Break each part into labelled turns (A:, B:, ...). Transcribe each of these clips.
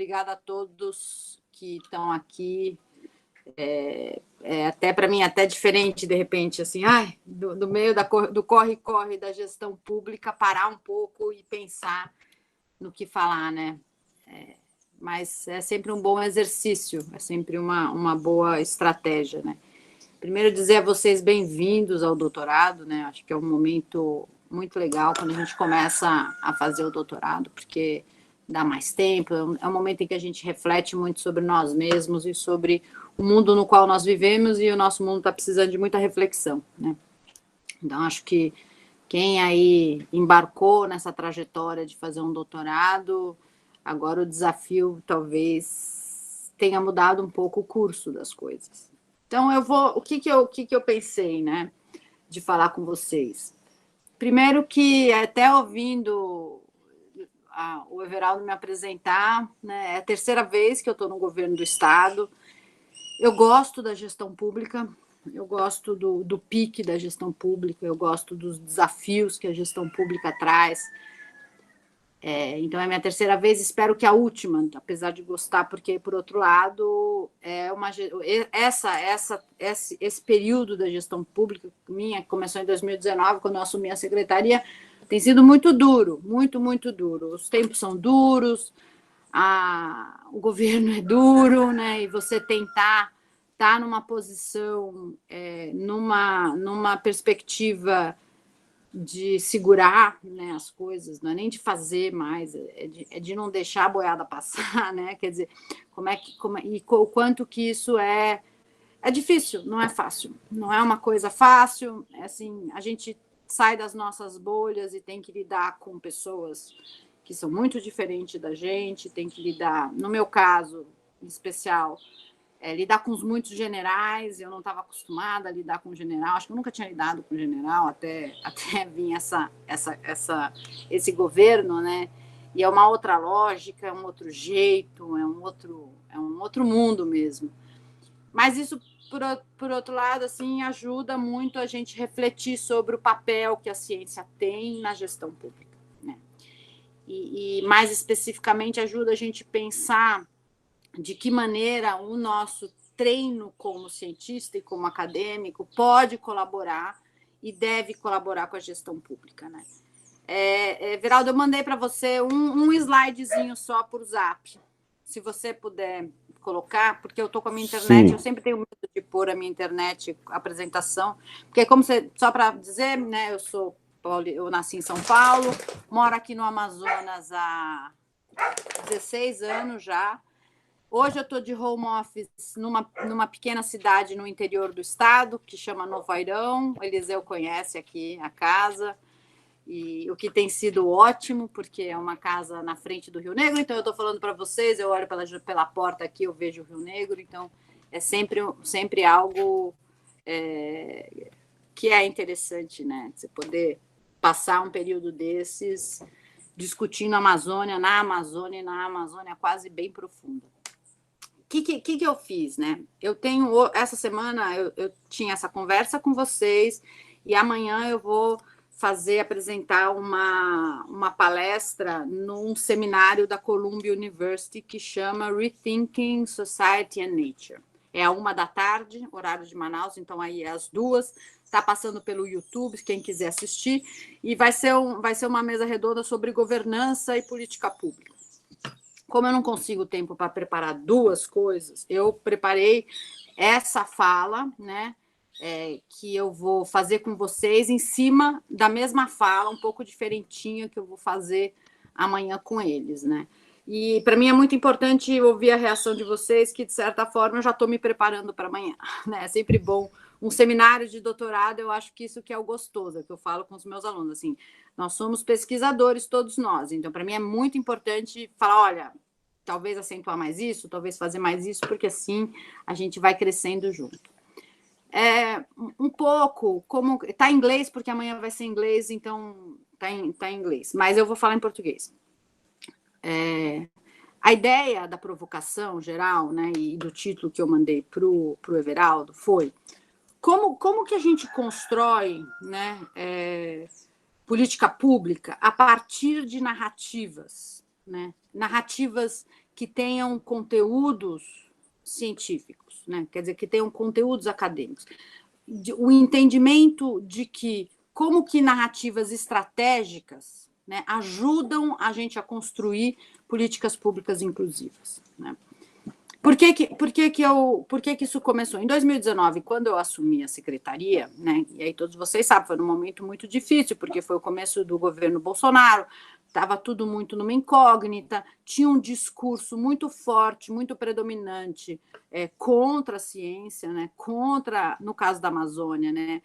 A: obrigada a todos que estão aqui. Até para mim, até diferente, de repente, assim, do meio do corre-corre da gestão pública, parar um pouco e pensar no que falar, né? Mas é sempre um bom exercício, é sempre uma boa estratégia, né? Primeiro, dizer a vocês bem-vindos ao doutorado, né? Acho que é um momento muito legal quando a gente começa a fazer o doutorado, porque dá mais tempo, é um momento em que a gente reflete muito sobre nós mesmos e sobre o mundo no qual nós vivemos, e o nosso mundo está precisando de muita reflexão, né? Então, acho que quem aí embarcou nessa trajetória de fazer um doutorado, agora o desafio talvez tenha mudado um pouco o curso das coisas. Então, o que eu pensei, né, de falar com vocês? Primeiro que, até ouvindo o Everaldo me apresentar, né, é a terceira vez que eu estou no governo do Estado. Eu gosto da gestão pública, eu gosto do pique da gestão pública, eu gosto dos desafios que a gestão pública traz. Então, é a minha terceira vez, espero que a última, apesar de gostar, porque, por outro lado, esse período da gestão pública minha, que começou em 2019, quando eu assumi a secretaria, tem sido muito duro, muito, muito duro. Os tempos são duros, o governo é duro, né? E você tentar estar numa posição, numa perspectiva de segurar, né, as coisas, não é nem de fazer mais, é de não deixar a boiada passar, né? Quer dizer, o quanto que isso é difícil, não é fácil, não é uma coisa fácil, assim, a gente sai das nossas bolhas e tem que lidar com pessoas que são muito diferentes da gente, tem que lidar, no meu caso, em especial, lidar com os muitos generais. Eu não estava acostumada a lidar com general, acho que eu nunca tinha lidado com general até vir esse governo, né? E é uma outra lógica, é um outro jeito, é um outro mundo mesmo. Mas isso, por outro lado, assim, ajuda muito a gente refletir sobre o papel que a ciência tem na gestão pública, né? E mais especificamente, ajuda a gente pensar de que maneira o nosso treino como cientista e como acadêmico pode colaborar e deve colaborar com a gestão pública, né? Everaldo, eu mandei para você um slidezinho só por Zap, se você puder colocar, porque eu estou com a minha internet. Sim. Eu sempre tenho medo de pôr a minha internet, a apresentação, porque como você, só para dizer, né, eu nasci em São Paulo, moro aqui no Amazonas há 16 anos já. Hoje eu estou de home office numa pequena cidade no interior do estado, que chama Novo Airão. O Eliseu conhece aqui a casa, e o que tem sido ótimo, porque é uma casa na frente do Rio Negro. Então, eu estou falando para vocês, eu olho pela porta aqui, eu vejo o Rio Negro. Então, é sempre algo que é interessante, né? Você poder passar um período desses discutindo a Amazônia, na Amazônia quase bem profunda. O que eu fiz, né? Essa semana eu tinha essa conversa com vocês, e amanhã eu vou apresentar uma palestra num seminário da Columbia University que chama Rethinking Society and Nature. É à 13h, horário de Manaus, então aí é às 2h, está passando pelo YouTube, quem quiser assistir, e vai ser uma mesa redonda sobre governança e política pública. Como eu não consigo tempo para preparar duas coisas, eu preparei essa fala, né, que eu vou fazer com vocês em cima da mesma fala, um pouco diferentinha, que eu vou fazer amanhã com eles, né? E para mim é muito importante ouvir a reação de vocês, que de certa forma eu já estou me preparando para amanhã, né? É sempre bom. Um seminário de doutorado, eu acho que isso que é o gostoso, é que eu falo com os meus alunos, assim, nós somos pesquisadores, todos nós, então para mim é muito importante falar, olha, talvez acentuar mais isso, talvez fazer mais isso, porque assim a gente vai crescendo junto. Um pouco, como está em inglês, porque amanhã vai ser em inglês, então está em inglês, mas eu vou falar em português. A ideia da provocação geral, né, e do título que eu mandei para o Everaldo foi como que a gente constrói, né, política pública a partir de narrativas, né, narrativas que tenham conteúdos científicos, né? Quer dizer, que tenham conteúdos acadêmicos. O entendimento de que como que narrativas estratégicas, né, ajudam a gente a construir políticas públicas inclusivas, né? Por que isso começou? Em 2019, quando eu assumi a secretaria, né, e aí todos vocês sabem, foi um momento muito difícil, porque foi o começo do governo Bolsonaro, estava tudo muito numa incógnita, tinha um discurso muito forte, muito predominante contra a ciência, né, contra, no caso da Amazônia, né,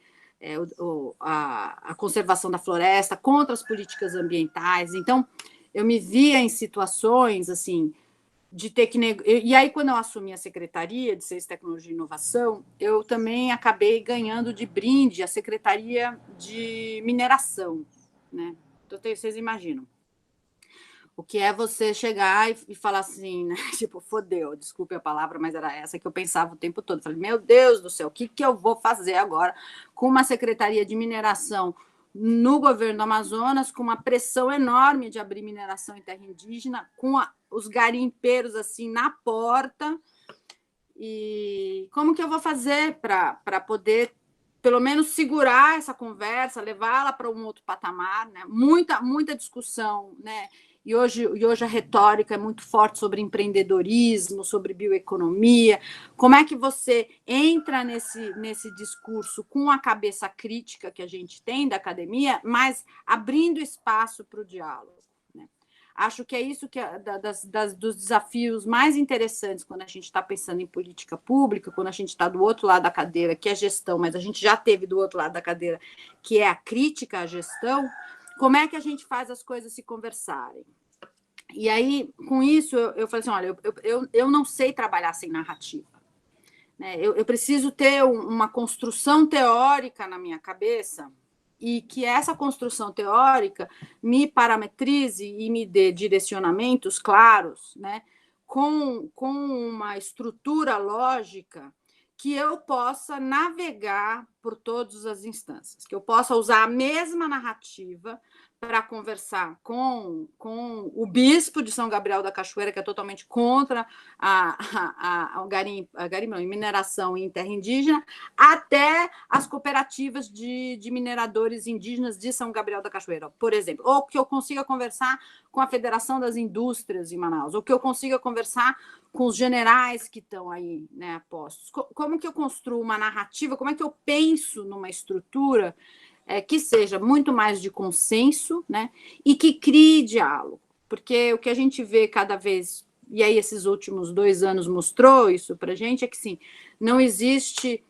A: a conservação da floresta, contra as políticas ambientais. Então, eu me via em situações assim de ter que e aí quando eu assumi a secretaria de Ciência, Tecnologia e Inovação, eu também acabei ganhando de brinde a secretaria de mineração, né? Então vocês imaginam o que é você chegar e falar assim, né? Tipo, fodeu, desculpe a palavra, mas era essa que eu pensava o tempo todo. Falei, meu Deus do céu, o que eu vou fazer agora com uma secretaria de mineração no governo do Amazonas, com uma pressão enorme de abrir mineração em terra indígena, com os garimpeiros assim na porta, e como que eu vou fazer para poder pelo menos segurar essa conversa, levá-la para um outro patamar, né? Muita discussão, né? E hoje a retórica é muito forte sobre empreendedorismo, sobre bioeconomia. Como é que você entra nesse discurso com a cabeça crítica que a gente tem da academia, mas abrindo espaço para o diálogo? Né? Acho que é isso que é dos desafios mais interessantes quando a gente está pensando em política pública, quando a gente está do outro lado da cadeira, que é gestão, mas a gente já teve do outro lado da cadeira, que é a crítica à gestão. Como é que a gente faz as coisas se conversarem? E aí, com isso, eu falei assim, olha, eu não sei trabalhar sem narrativa. Né? Eu preciso ter uma construção teórica na minha cabeça e que essa construção teórica me parametrize e me dê direcionamentos claros, né? com uma estrutura lógica que eu possa navegar por todas as instâncias, que eu possa usar a mesma narrativa para conversar com o bispo de São Gabriel da Cachoeira, que é totalmente contra a mineração em terra indígena, até as cooperativas de mineradores indígenas de São Gabriel da Cachoeira, por exemplo. Ou que eu consiga conversar com a Federação das Indústrias em Manaus, ou que eu consiga conversar com os generais que estão aí, né, apostos. Como que eu construo uma narrativa, como é que eu penso numa estrutura que seja muito mais de consenso, né, e que crie diálogo, porque o que a gente vê cada vez, e aí esses últimos 2 anos mostrou isso para a gente, é que sim, não existe,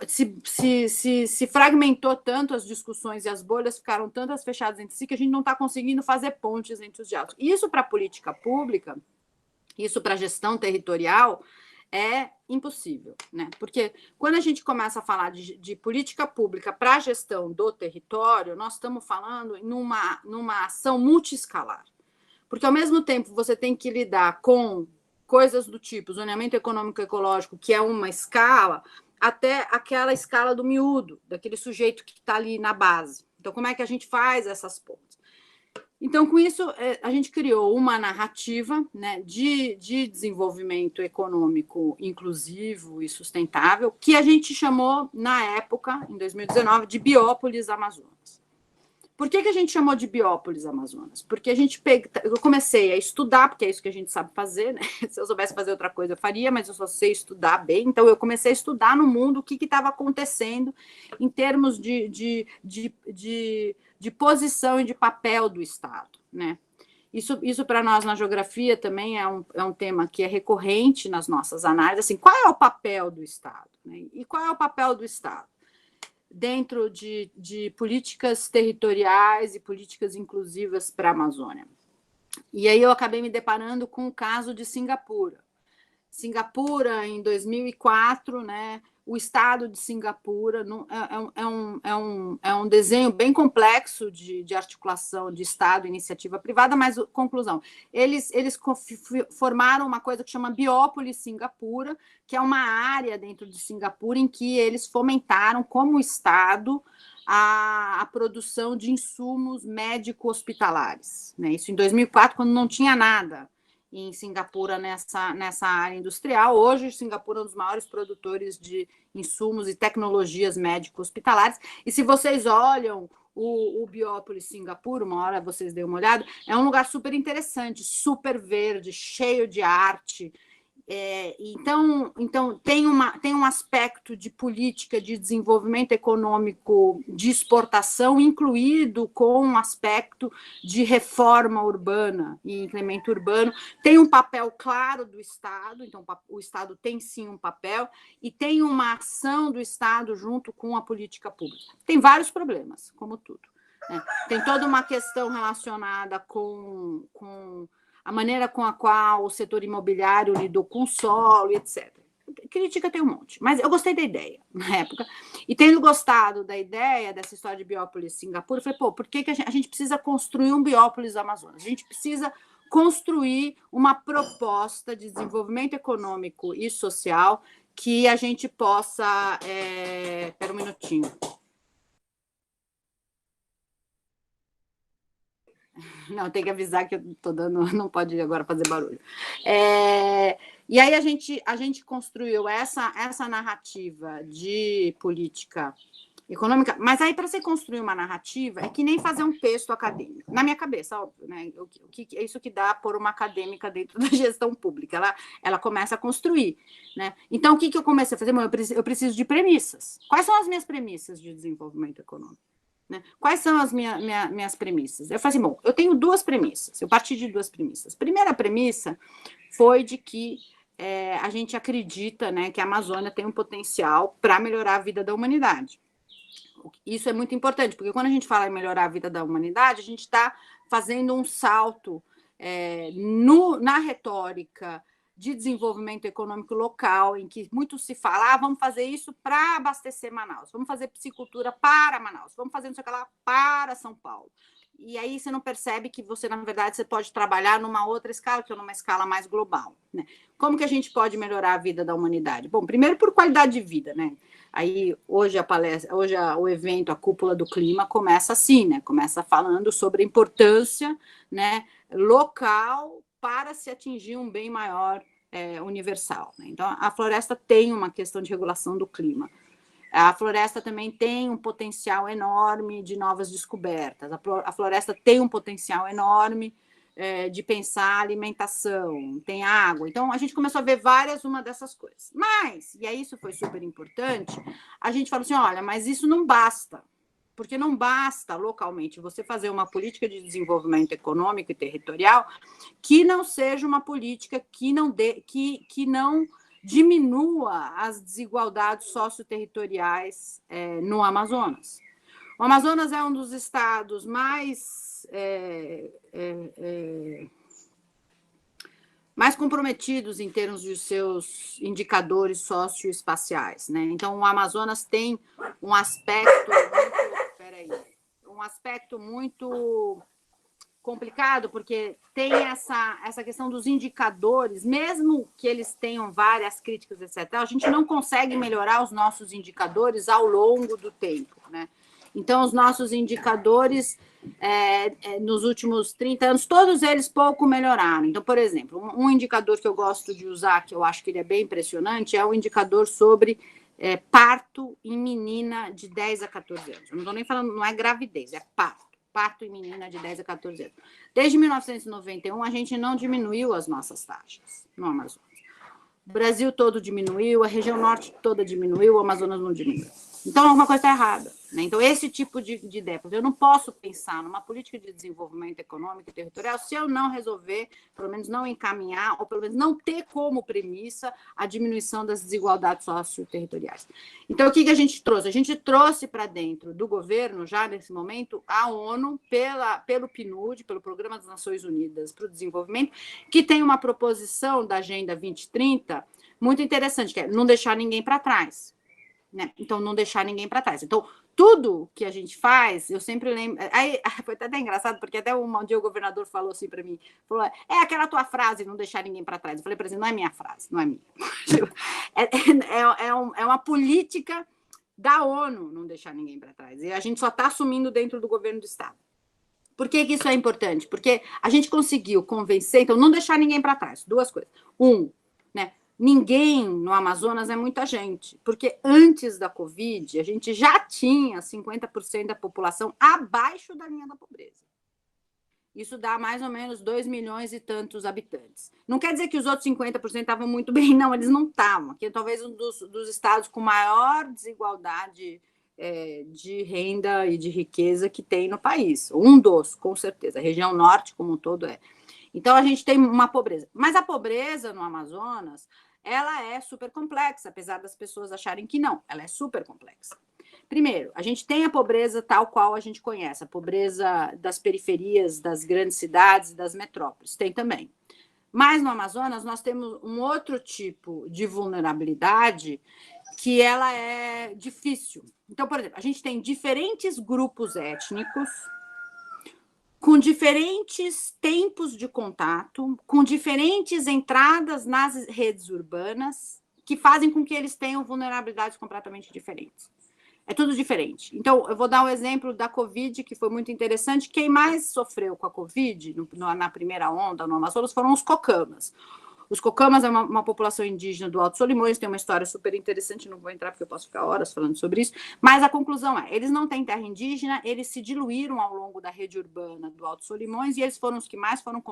A: se fragmentou tanto as discussões e as bolhas ficaram tantas fechadas entre si que a gente não está conseguindo fazer pontes entre os diálogos. Isso para a política pública, isso para a gestão territorial, é impossível, né? Porque quando a gente começa a falar de política pública para a gestão do território, nós estamos falando numa ação multiescalar. Porque, ao mesmo tempo, você tem que lidar com coisas do tipo zoneamento econômico ecológico, que é uma escala, até aquela escala do miúdo, daquele sujeito que está ali na base. Então, como é que a gente faz essas pontes? Então, com isso, a gente criou uma narrativa, né, de desenvolvimento econômico inclusivo e sustentável, que a gente chamou, na época, em 2019, de Biópolis Amazonas. Por que a gente chamou de Biópolis Amazonas? Porque eu comecei a estudar, porque é isso que a gente sabe fazer, né? Se eu soubesse fazer outra coisa, eu faria, mas eu só sei estudar bem. Então, eu comecei a estudar no mundo o que estava acontecendo em termos de posição e de papel do Estado, né? Isso para nós na geografia também é um tema que é recorrente nas nossas análises. Assim, qual é o papel do Estado? Né? E qual é o papel do Estado dentro de políticas territoriais e políticas inclusivas para a Amazônia? E aí eu acabei me deparando com o caso de Singapura. Singapura, em 2004, né? O Estado de Singapura é um desenho bem complexo de articulação de Estado e iniciativa privada, mas, conclusão, eles formaram uma coisa que chama Biópolis Singapura, que é uma área dentro de Singapura em que eles fomentaram, como Estado, a produção de insumos médico-hospitalares. Né? Isso em 2004, quando não tinha nada. em Singapura nessa área industrial. Hoje, Singapura é um dos maiores produtores de insumos e tecnologias médico-hospitalares. E se vocês olham o Biópolis Singapura, uma hora vocês dêem uma olhada, é um lugar super interessante, super verde, cheio de arte. Então tem um aspecto de política de desenvolvimento econômico de exportação, incluído com um aspecto de reforma urbana e incremento urbano. Tem um papel claro do Estado, então o Estado tem sim um papel, e tem uma ação do Estado junto com a política pública. Tem vários problemas, como tudo, né? Tem toda uma questão relacionada com a maneira com a qual o setor imobiliário lidou com o solo, etc. Crítica tem um monte, mas eu gostei da ideia na época. E tendo gostado da ideia dessa história de Biópolis Singapura, eu falei, por que a gente precisa construir um Biópolis Amazonas? A gente precisa construir uma proposta de desenvolvimento econômico e social que a gente possa... Espera um minutinho. Não, tem que avisar que eu estou dando, não pode agora fazer barulho. E aí a gente construiu essa narrativa de política econômica, mas aí para você construir uma narrativa é que nem fazer um texto acadêmico. Na minha cabeça, óbvio, né? É isso que dá por uma acadêmica dentro da gestão pública. Ela começa a construir, né? Então, o que eu comecei a fazer? Eu preciso de premissas. Quais são as minhas premissas de desenvolvimento econômico? Né? Quais são as minhas premissas? Eu falei assim, bom, eu tenho duas premissas, eu parti de duas premissas. A primeira premissa foi de que a gente acredita, né, que a Amazônia tem um potencial para melhorar a vida da humanidade. Isso é muito importante, porque quando a gente fala em melhorar a vida da humanidade, a gente está fazendo um salto na retórica de desenvolvimento econômico local, em que muito se fala, vamos fazer isso para abastecer Manaus, vamos fazer piscicultura para Manaus, vamos fazer não sei o que lá para São Paulo. E aí você não percebe que você, na verdade, você pode trabalhar numa outra escala, que é numa escala mais global, né? Como que a gente pode melhorar a vida da humanidade? Bom, primeiro por qualidade de vida, né? Aí hoje o evento, a Cúpula do Clima, começa assim, né? Começa falando sobre a importância, né, local para se atingir um bem maior universal, né? Então, a floresta tem uma questão de regulação do clima. A floresta também tem um potencial enorme de novas descobertas. A floresta tem um potencial enorme de pensar alimentação, tem água. Então, a gente começou a ver uma dessas coisas. Mas, e aí isso foi super importante, a gente falou assim, olha, mas isso não basta. Porque não basta, localmente, você fazer uma política de desenvolvimento econômico e territorial que não seja uma política que não diminua as desigualdades socioterritoriais no Amazonas. O Amazonas é um dos estados mais comprometidos em termos de seus indicadores socioespaciais, né? Então, o Amazonas tem um aspecto muito complicado, porque tem essa questão dos indicadores, mesmo que eles tenham várias críticas, etc., a gente não consegue melhorar os nossos indicadores ao longo do tempo, né? Então, os nossos indicadores, nos últimos 30 anos, todos eles pouco melhoraram. Então, por exemplo, um indicador que eu gosto de usar, que eu acho que ele é bem impressionante, é o indicador sobre parto em menina de 10 a 14 anos. Eu não estou nem falando, não é gravidez, é parto em menina de 10 a 14 anos. Desde 1991, a gente não diminuiu as nossas taxas no Amazonas. O Brasil todo diminuiu, a região norte toda diminuiu, o Amazonas não diminuiu. Então, alguma coisa está errada, né? Então, esse tipo de ideia, eu não posso pensar numa política de desenvolvimento econômico e territorial se eu não resolver, pelo menos não encaminhar, ou pelo menos não ter como premissa a diminuição das desigualdades socioterritoriais. Então, o que a gente trouxe? A gente trouxe para dentro do governo, já nesse momento, a ONU, pelo PNUD, pelo Programa das Nações Unidas para o Desenvolvimento, que tem uma proposição da Agenda 2030 muito interessante, que é não deixar ninguém para trás. Né? Então, não deixar ninguém para trás. Então, tudo que a gente faz, eu sempre lembro... Aí, foi até engraçado, porque até um dia o governador falou assim para mim, falou, aquela tua frase, não deixar ninguém para trás. Eu falei para ele, não é minha frase, não é minha. É uma política da ONU não deixar ninguém para trás. E a gente só está assumindo dentro do governo do Estado. Por que isso é importante? Porque a gente conseguiu convencer, então, não deixar ninguém para trás. Duas coisas. Né? Ninguém no Amazonas é muita gente, porque antes da Covid, a gente já tinha 50% da população abaixo da linha da pobreza. Isso dá mais ou menos 2 milhões e tantos habitantes. Não quer dizer que os outros 50% estavam muito bem, não, eles não estavam. Aqui é talvez um dos estados com maior desigualdade de renda e de riqueza que tem no país. Um dos, com certeza. A região norte, como um todo, é. Então, a gente tem uma pobreza. Mas a pobreza no Amazonas, ela é super complexa, apesar das pessoas acharem que não. Ela é super complexa. Primeiro, a gente tem a pobreza tal qual a gente conhece, a pobreza das periferias, das grandes cidades, das metrópoles. Tem também. Mas no Amazonas, nós temos um outro tipo de vulnerabilidade que ela é difícil. Então, por exemplo, a gente tem diferentes grupos étnicos com diferentes tempos de contato, com diferentes entradas nas redes urbanas, que fazem com que eles tenham vulnerabilidades completamente diferentes. É tudo diferente. Então, eu vou dar um exemplo da Covid, que foi muito interessante. Quem mais sofreu com a Covid na primeira onda no Amazonas foram os cocamas. Os cocamas é uma população indígena do Alto Solimões, tem uma história super interessante, não vou entrar porque eu posso ficar horas falando sobre isso, mas a conclusão é, eles não têm terra indígena, eles se diluíram ao longo da rede urbana do Alto Solimões e eles foram os que mais foram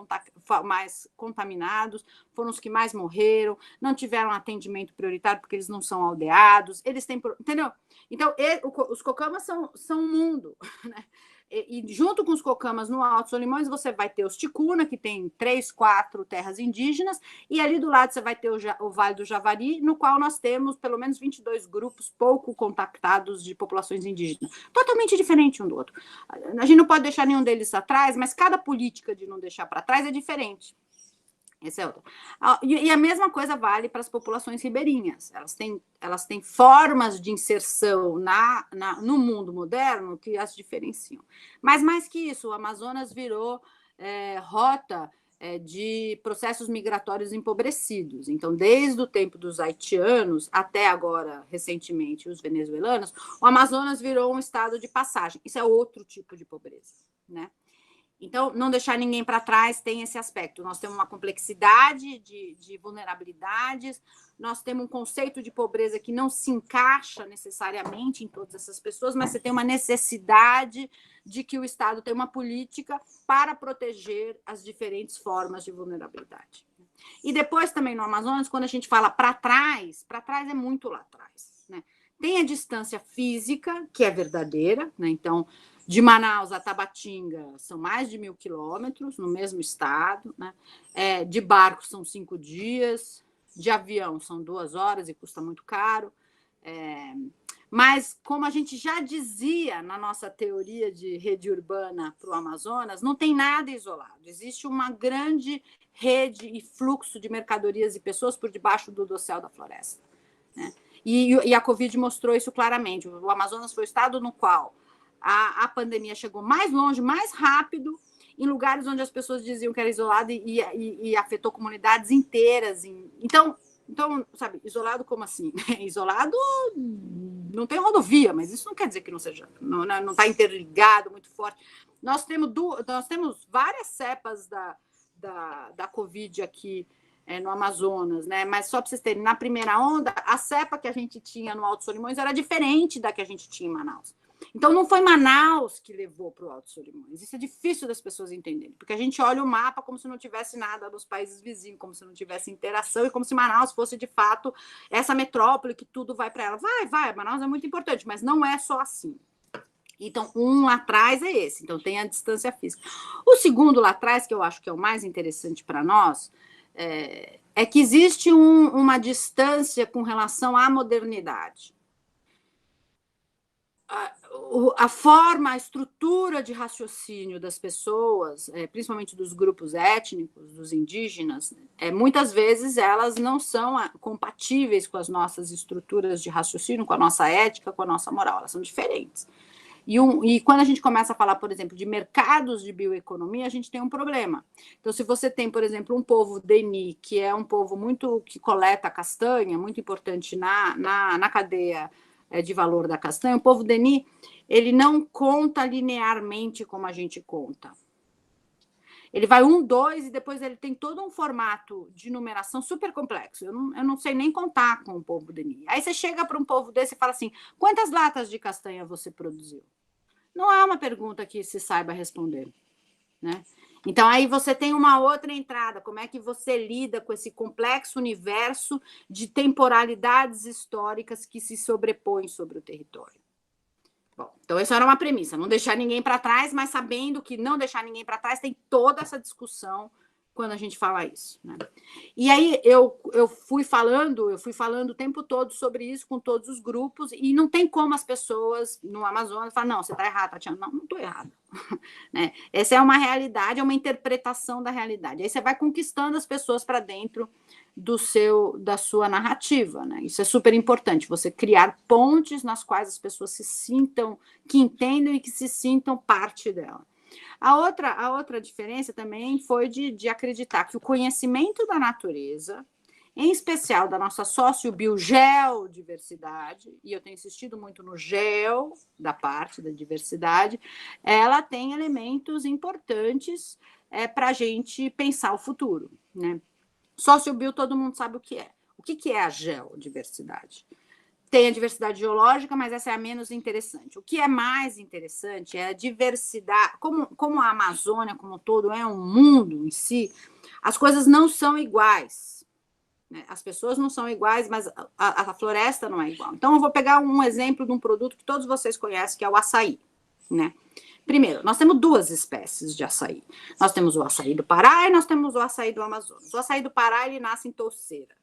A: mais contaminados, foram os que mais morreram, não tiveram atendimento prioritário porque eles não são aldeados, eles têm... Entendeu? Então, os cocamas são um mundo, né? E junto com os cocamas no Alto Solimões, você vai ter os ticuna, que tem 3, 4 terras indígenas, e ali do lado você vai ter o Vale do Javari, no qual nós temos pelo menos 22 grupos pouco contactados de populações indígenas. Totalmente diferente um do outro. A gente não pode deixar nenhum deles atrás, mas cada política de não deixar para trás é diferente. Esse é outro. E a mesma coisa vale para as populações ribeirinhas. Elas têm formas de inserção no mundo moderno que as diferenciam. Mas mais que isso, o Amazonas virou rota de processos migratórios empobrecidos. Então, desde o tempo dos haitianos até agora, recentemente, os venezuelanos, o Amazonas virou um estado de passagem. Isso é outro tipo de pobreza, né? Então, não deixar ninguém para trás tem esse aspecto. Nós temos uma complexidade de vulnerabilidades, nós temos um conceito de pobreza que não se encaixa necessariamente em todas essas pessoas, mas você tem uma necessidade de que o Estado tenha uma política para proteger as diferentes formas de vulnerabilidade. E depois também no Amazonas, quando a gente fala para trás é muito lá atrás, né? Tem a distância física, que é verdadeira, né? Então, de Manaus a Tabatinga são mais de 1.000 quilômetros no mesmo estado, né? De barco são 5 dias, de avião são 2 horas e custa muito caro. Mas, como a gente já dizia na nossa teoria de rede urbana para o Amazonas, não tem nada isolado. Existe uma grande rede e fluxo de mercadorias e pessoas por debaixo do dossel da floresta, né? E a Covid mostrou isso claramente. O Amazonas foi o estado no qual a pandemia chegou mais longe, mais rápido, em lugares onde as pessoas diziam que era isolado e afetou comunidades inteiras. Então, sabe, isolado como assim? Isolado não tem rodovia, mas isso não quer dizer que não seja, não está interligado muito forte. Nós temos várias cepas da Covid aqui no Amazonas, né? Mas só para vocês terem, na primeira onda, a cepa que a gente tinha no Alto Solimões era diferente da que a gente tinha em Manaus. Então, não foi Manaus que levou para o Alto Solimões. Isso é difícil das pessoas entenderem, porque a gente olha o mapa como se não tivesse nada nos países vizinhos, como se não tivesse interação, e como se Manaus fosse, de fato, essa metrópole que tudo vai para ela. Vai, Manaus é muito importante, mas não é só assim. Então, um lá atrás é esse. Então, tem a distância física. O segundo lá atrás, que eu acho que é o mais interessante para nós, é que existe uma distância com relação à modernidade. A forma, a estrutura de raciocínio das pessoas, principalmente dos grupos étnicos, dos indígenas, muitas vezes elas não são compatíveis com as nossas estruturas de raciocínio, com a nossa ética, com a nossa moral, elas são diferentes. E quando a gente começa a falar, por exemplo, de mercados de bioeconomia, a gente tem um problema. Então, se você tem, por exemplo, um povo Deni, que é um povo que coleta castanha, muito importante na cadeia de valor da castanha, o povo Deni, ele não conta linearmente como a gente conta. Ele vai 1, 2 e depois ele tem todo um formato de numeração super complexo. Eu não sei nem contar com o povo de mim. Aí você chega para um povo desse e fala assim, quantas latas de castanha você produziu? Não é uma pergunta que se saiba responder, né? Então, aí você tem uma outra entrada, como é que você lida com esse complexo universo de temporalidades históricas que se sobrepõem sobre o território. Bom, então essa era uma premissa, não deixar ninguém para trás, mas sabendo que não deixar ninguém para trás tem toda essa discussão quando a gente fala isso, né? E aí eu fui falando o tempo todo sobre isso com todos os grupos e não tem como as pessoas no Amazonas falar, não, você está errada, Tatiana. Não estou errada. Né? Essa é uma realidade, é uma interpretação da realidade. Aí você vai conquistando as pessoas para dentro da sua narrativa, né? Isso é super importante, você criar pontes nas quais as pessoas se sintam, que entendam e que se sintam parte dela. A outra diferença também foi de acreditar que o conhecimento da natureza, em especial da nossa sociobiogeodiversidade, e eu tenho insistido muito no geo, da parte da diversidade, ela tem elementos importantes para a gente pensar o futuro, né? Sociobio, todo mundo sabe o que é. O que é a geodiversidade? Tem a diversidade geológica, mas essa é a menos interessante. O que é mais interessante é a diversidade. Como a Amazônia, como um todo, é um mundo em si, as coisas não são iguais. Né? As pessoas não são iguais, mas a floresta não é igual. Então, eu vou pegar um exemplo de um produto que todos vocês conhecem, que é o açaí. Né? Primeiro, nós temos 2 espécies de açaí. Nós temos o açaí do Pará e nós temos o açaí do Amazonas. O açaí do Pará, ele nasce em touceira.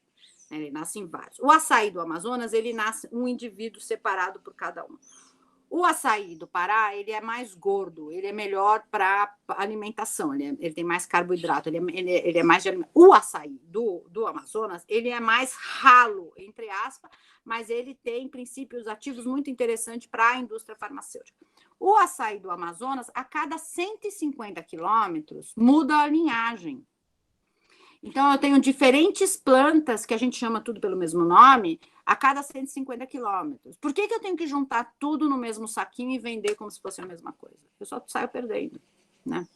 A: Ele nasce em vários. O açaí do Amazonas, ele nasce um indivíduo separado por cada um. O açaí do Pará, ele é mais gordo, ele é melhor para alimentação, ele tem mais carboidrato, ele é mais de alimentação. O açaí do Amazonas, ele é mais ralo, entre aspas, mas ele tem princípios ativos muito interessantes para a indústria farmacêutica. O açaí do Amazonas, a cada 150 quilômetros, muda a linhagem. Então, eu tenho diferentes plantas, que a gente chama tudo pelo mesmo nome, a cada 150 quilômetros. Por que eu tenho que juntar tudo no mesmo saquinho e vender como se fosse a mesma coisa? Eu só saio perdendo, né?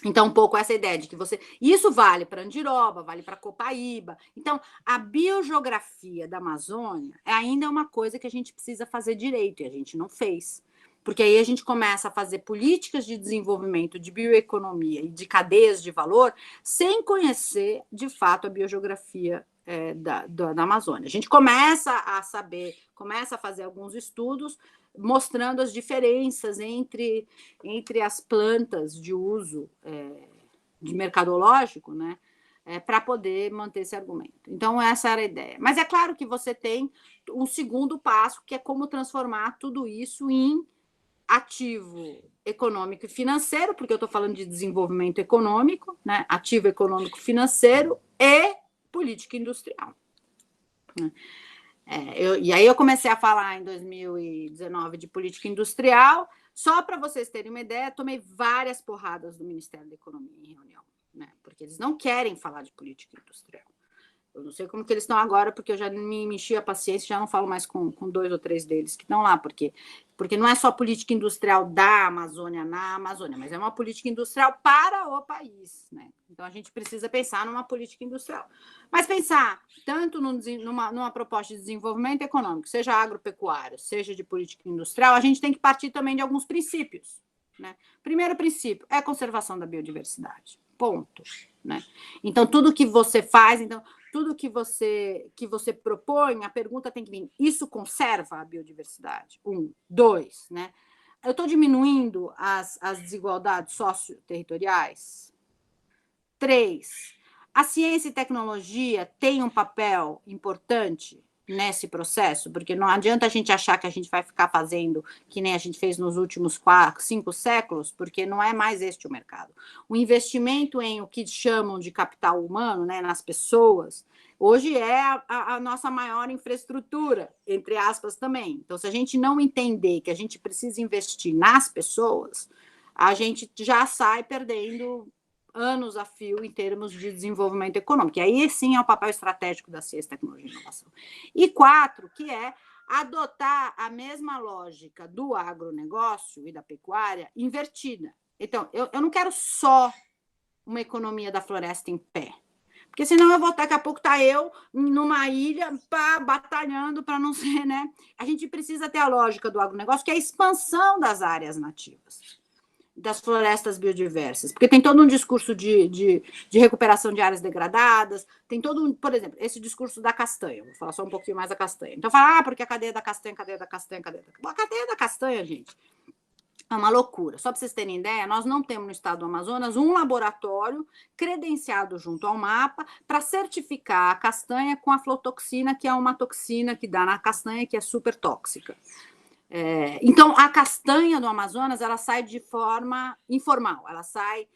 A: Então, um pouco essa ideia de que você... Isso vale para Andiroba, vale para Copaíba. Então, a biogeografia da Amazônia ainda é uma coisa que a gente precisa fazer direito, e a gente não fez. Porque aí a gente começa a fazer políticas de desenvolvimento, de bioeconomia e de cadeias de valor, sem conhecer, de fato, a biogeografia da Amazônia. A gente começa a saber, começa a fazer alguns estudos mostrando as diferenças entre as plantas de uso de mercadológico, né, para poder manter esse argumento. Então, essa era a ideia. Mas é claro que você tem um segundo passo, que é como transformar tudo isso em ativo econômico e financeiro, porque eu estou falando de desenvolvimento econômico, né? Ativo econômico financeiro e política industrial. E aí eu comecei a falar em 2019 de política industrial, só para vocês terem uma ideia, tomei várias porradas do Ministério da Economia em reunião, né? Porque eles não querem falar de política industrial. Eu não sei como que eles estão agora, porque eu já me enchi a paciência, já não falo mais com 2 ou 3 deles que estão lá, porque não é só política industrial da Amazônia na Amazônia, mas é uma política industrial para o país, né? Então a gente precisa pensar numa política industrial. Mas pensar tanto numa proposta de desenvolvimento econômico, seja agropecuário, seja de política industrial, a gente tem que partir também de alguns princípios, né? Primeiro princípio é a conservação da biodiversidade. Ponto. Né? Então, tudo que você faz, tudo que você propõe, a pergunta tem que vir: isso conserva a biodiversidade? 1, 2, né? Eu estou diminuindo as desigualdades socioterritoriais? 3, a ciência e tecnologia têm um papel importante nesse processo, porque não adianta a gente achar que a gente vai ficar fazendo que nem a gente fez nos últimos 5 séculos, porque não é mais este o mercado. O investimento em o que chamam de capital humano, né, nas pessoas, hoje é a nossa maior infraestrutura, entre aspas também. Então, se a gente não entender que a gente precisa investir nas pessoas, a gente já sai perdendo anos a fio em termos de desenvolvimento econômico. E aí, sim, é o papel estratégico da ciência, tecnologia e inovação. E 4, que é adotar a mesma lógica do agronegócio e da pecuária invertida. Então, eu não quero só uma economia da floresta em pé, porque senão eu vou, daqui a pouco eu numa ilha batalhando para não ser, né? A gente precisa ter a lógica do agronegócio, que é a expansão das áreas nativas, das florestas biodiversas, porque tem todo um discurso de recuperação de áreas degradadas, tem todo um, por exemplo, esse discurso da castanha, vou falar só um pouquinho mais da castanha. Então, fala, porque a cadeia da castanha, a cadeia da castanha, gente, é uma loucura. Só para vocês terem ideia, nós não temos no estado do Amazonas um laboratório credenciado junto ao MAPA para certificar a castanha com a aflotoxina, que é uma toxina que dá na castanha que é super tóxica. Então, a castanha do Amazonas, ela sai de forma informal, ela sai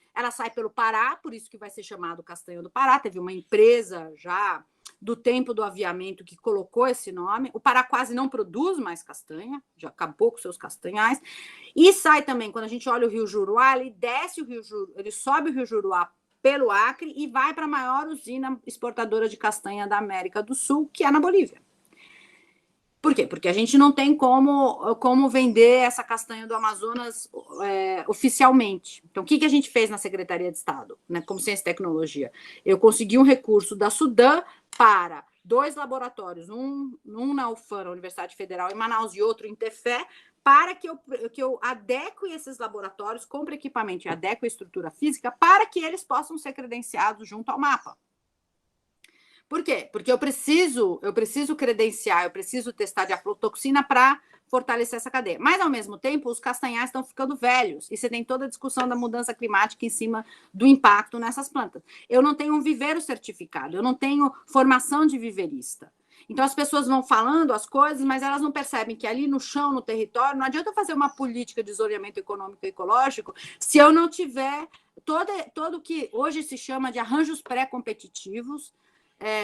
A: pelo Pará, por isso que vai ser chamado castanha do Pará. Teve uma empresa já do tempo do aviamento que colocou esse nome. O Pará quase não produz mais castanha, já acabou com seus castanhais. E sai também, quando a gente olha o Rio Juruá, ele sobe o Rio Juruá pelo Acre e vai para a maior usina exportadora de castanha da América do Sul, que é na Bolívia. Por quê? Porque a gente não tem como vender essa castanha do Amazonas oficialmente. Então, o que a gente fez na Secretaria de Estado, né, como Ciência e Tecnologia? Eu consegui um recurso da Sudam para 2 laboratórios, um na UFAM, na Universidade Federal em Manaus, e outro em Tefé, para que eu adeque esses laboratórios, compre equipamento e adeque a estrutura física para que eles possam ser credenciados junto ao MAPA. Por quê? Porque eu preciso credenciar, eu preciso testar de aflotoxina para fortalecer essa cadeia. Mas, ao mesmo tempo, os castanhais estão ficando velhos e você tem toda a discussão da mudança climática em cima do impacto nessas plantas. Eu não tenho um viveiro certificado, eu não tenho formação de viverista. Então, as pessoas vão falando as coisas, mas elas não percebem que ali no chão, no território, não adianta eu fazer uma política de zoneamento econômico e ecológico se eu não tiver todo o que hoje se chama de arranjos pré-competitivos,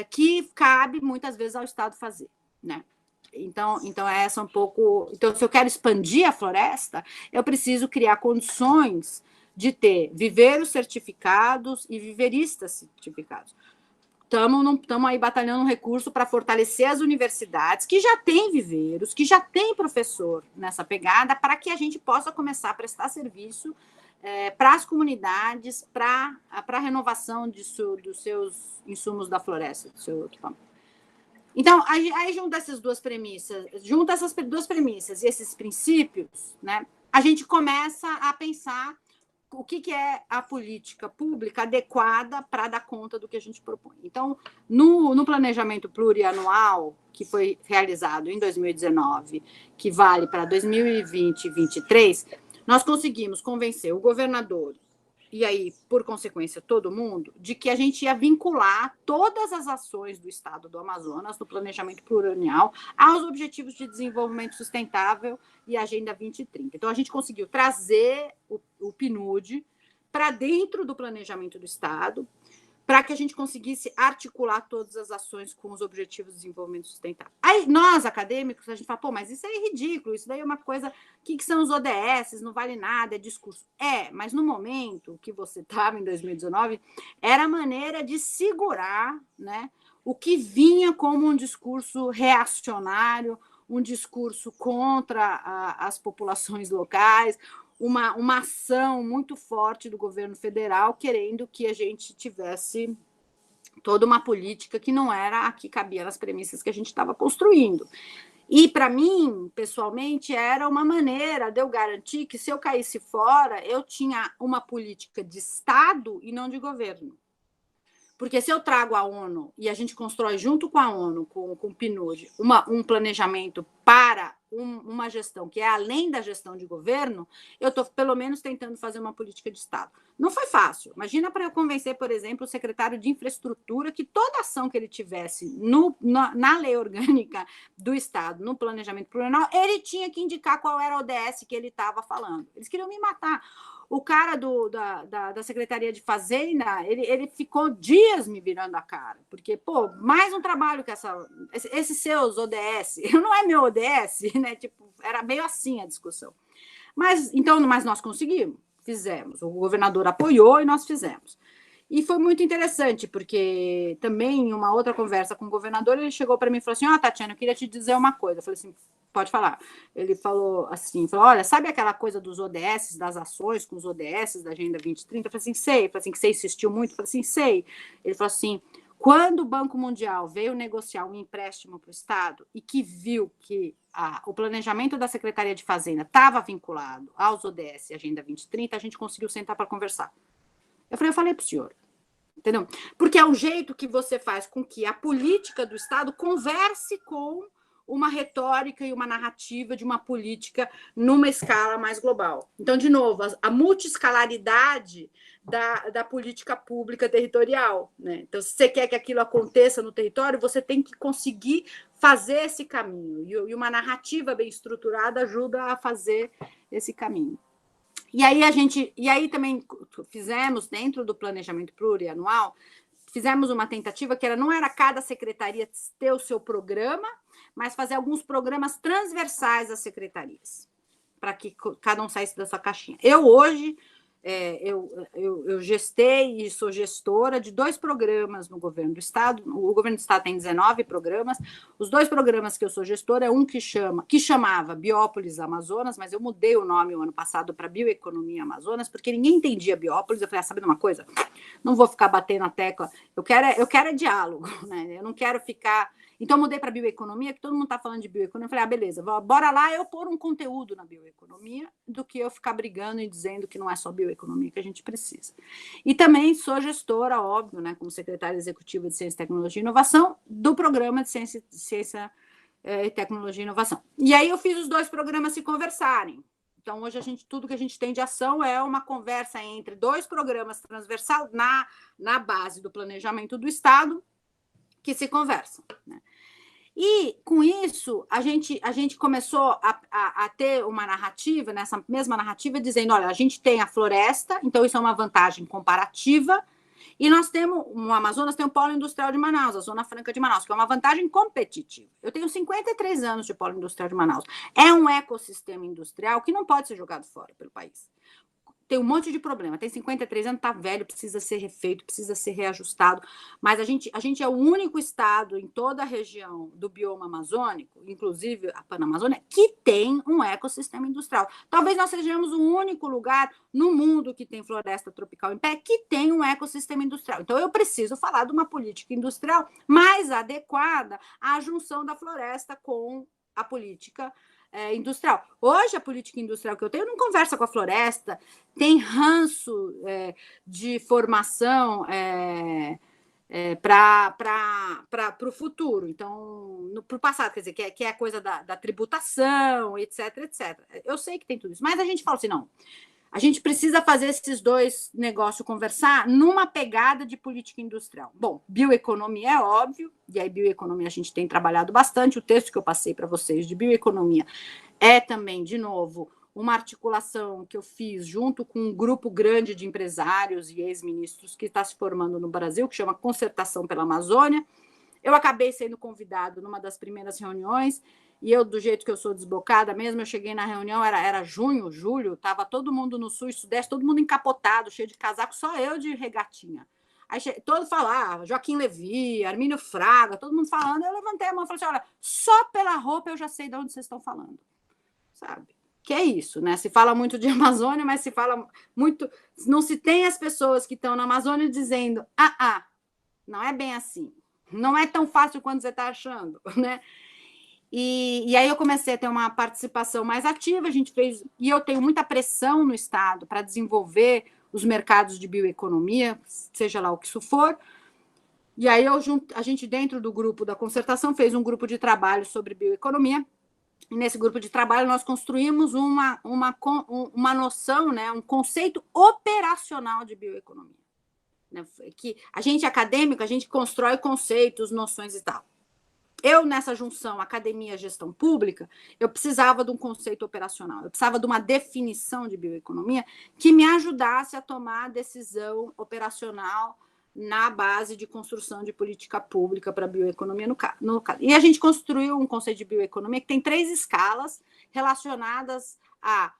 A: que cabe muitas vezes ao Estado fazer, né? Então essa um pouco. Então, se eu quero expandir a floresta, eu preciso criar condições de ter viveiros certificados e viveristas certificados. Estamos aí batalhando um recurso para fortalecer as universidades que já têm viveiros, que já têm professor nessa pegada, para que a gente possa começar a prestar serviço para as comunidades, para a renovação dos seus insumos da floresta, do seu equipamento. Então, aí junto essas duas premissas e esses princípios, né, a gente começa a pensar o que é a política pública adequada para dar conta do que a gente propõe. Então, no planejamento plurianual, que foi realizado em 2019, que vale para 2020 e 2023, nós conseguimos convencer o governador, e aí, por consequência, todo mundo, de que a gente ia vincular todas as ações do Estado do Amazonas, no planejamento plurianual, aos Objetivos de Desenvolvimento Sustentável e Agenda 2030. Então, a gente conseguiu trazer o PNUD para dentro do planejamento do Estado, para que a gente conseguisse articular todas as ações com os Objetivos de Desenvolvimento Sustentável. Aí, nós, acadêmicos, a gente fala, mas isso aí é ridículo, isso daí é uma coisa, o que são os ODS, não vale nada, é discurso. Mas no momento que você estava, em 2019, era a maneira de segurar, né, o que vinha como um discurso reacionário, um discurso contra as populações locais, uma ação muito forte do governo federal querendo que a gente tivesse toda uma política que não era a que cabia nas premissas que a gente estava construindo. E, para mim, pessoalmente, era uma maneira de eu garantir que, se eu caísse fora, eu tinha uma política de Estado e não de governo. Porque se eu trago a ONU e a gente constrói junto com a ONU, com o PNUD, um planejamento para uma gestão que é além da gestão de governo, eu estou, pelo menos, tentando fazer uma política de Estado. Não foi fácil. Imagina para eu convencer, por exemplo, o secretário de Infraestrutura que toda ação que ele tivesse na lei orgânica do Estado, no planejamento plurianual, ele tinha que indicar qual era o ODS que ele estava falando. Eles queriam me matar. O cara da Secretaria de Fazenda, ele ficou dias me virando a cara, porque, mais um trabalho que esses seus ODS, não é meu ODS, né? Tipo, era meio assim a discussão. Mas nós conseguimos, fizemos. O governador apoiou e nós fizemos. E foi muito interessante, porque também em uma outra conversa com o governador, ele chegou para mim e falou assim, Tatiana, eu queria te dizer uma coisa. Eu falei assim, pode falar. Ele falou assim, olha, sabe aquela coisa dos ODS, das ações com os ODS, da Agenda 2030? Eu falei assim, sei. Eu falei assim, que você insistiu muito? Eu falei assim, sei. Ele falou assim, quando o Banco Mundial veio negociar um empréstimo para o Estado e que viu que o planejamento da Secretaria de Fazenda estava vinculado aos ODS e Agenda 2030, a gente conseguiu sentar para conversar. Eu falei para o senhor, entendeu? Porque é o jeito que você faz com que a política do Estado converse com uma retórica e uma narrativa de uma política numa escala mais global. Então, de novo, a multiscalaridade da política pública territorial, né? Então, se você quer que aquilo aconteça no território, você tem que conseguir fazer esse caminho. E uma narrativa bem estruturada ajuda a fazer esse caminho. E aí também fizemos, dentro do planejamento plurianual, fizemos uma tentativa que não era cada secretaria ter o seu programa, mas fazer alguns programas transversais às secretarias, para que cada um saísse da sua caixinha. Eu hoje, eu gestei e sou gestora de 2 programas no governo do Estado. O governo do Estado tem 19 programas. Os 2 programas que eu sou gestora é um que chamava Biópolis Amazonas, mas eu mudei o nome o ano passado para Bioeconomia Amazonas, porque ninguém entendia Biópolis. Eu falei, sabe de uma coisa? Não vou ficar batendo na tecla. Eu quero é diálogo, né? Eu não quero ficar... Então, eu mudei para bioeconomia, que todo mundo está falando de bioeconomia. Eu falei, beleza, bora lá eu pôr um conteúdo na bioeconomia do que eu ficar brigando e dizendo que não é só bioeconomia que a gente precisa. E também sou gestora, óbvio, né, como secretária executiva de Ciência, Tecnologia e Inovação, do programa de Ciência Tecnologia e Inovação. E aí eu fiz os 2 programas se conversarem. Então, hoje, tudo que a gente tem de ação é uma conversa entre 2 programas transversais na base do planejamento do Estado, que se conversam, né? E, com isso, a gente começou a ter uma narrativa, nessa mesma narrativa, dizendo, olha, a gente tem a floresta, então isso é uma vantagem comparativa, e nós temos, no Amazonas, tem o Polo Industrial de Manaus, a Zona Franca de Manaus, que é uma vantagem competitiva. Eu tenho 53 anos de Polo Industrial de Manaus. É um ecossistema industrial que não pode ser jogado fora pelo país. Tem um monte de problema, tem 53 anos, está velho, precisa ser refeito, precisa ser reajustado, mas a gente é o único estado em toda a região do bioma amazônico, inclusive a Panamazônia, que tem um ecossistema industrial. Talvez nós sejamos o único lugar no mundo que tem floresta tropical em pé que tem um ecossistema industrial. Então, eu preciso falar de uma política industrial mais adequada à junção da floresta com a política industrial. Hoje, a política industrial que eu tenho não conversa com a floresta, tem ranço de formação para o futuro, então, para o passado, quer dizer, que é a coisa da tributação, etc, etc. Eu sei que tem tudo isso, mas a gente fala assim, não, a gente precisa fazer esses 2 negócios conversar numa pegada de política industrial. Bom, bioeconomia é óbvio, e aí bioeconomia a gente tem trabalhado bastante. O texto que eu passei para vocês de bioeconomia é também, de novo, uma articulação que eu fiz junto com um grupo grande de empresários e ex-ministros que está se formando no Brasil, que chama Concertação pela Amazônia. Eu acabei sendo convidado numa das primeiras reuniões, e eu, do jeito que eu sou desbocada mesmo, eu cheguei na reunião, era junho, julho, estava todo mundo no sul e sudeste, todo mundo encapotado, cheio de casaco, só eu de regatinha. Aí todo falava, Joaquim Levy, Armínio Fraga, todo mundo falando, eu levantei a mão e falei assim, olha, só pela roupa eu já sei de onde vocês estão falando, sabe? Que é isso, né? Se fala muito de Amazônia, mas se fala muito... Não se tem as pessoas que estão na Amazônia dizendo, não é bem assim, não é tão fácil quanto você está achando, né? E aí eu comecei a ter uma participação mais ativa, a gente fez, e eu tenho muita pressão no Estado para desenvolver os mercados de bioeconomia, seja lá o que isso for. E aí a gente, dentro do grupo da concertação, fez um grupo de trabalho sobre bioeconomia, e nesse grupo de trabalho nós construímos uma noção, né, um conceito operacional de bioeconomia. Né, que a gente, acadêmico, a gente constrói conceitos, noções e tal. Eu, nessa junção academia-gestão pública, eu precisava de um conceito operacional, eu precisava de uma definição de bioeconomia que me ajudasse a tomar a decisão operacional na base de construção de política pública para a bioeconomia no caso. E a gente construiu um conceito de bioeconomia que tem 3 escalas relacionadas a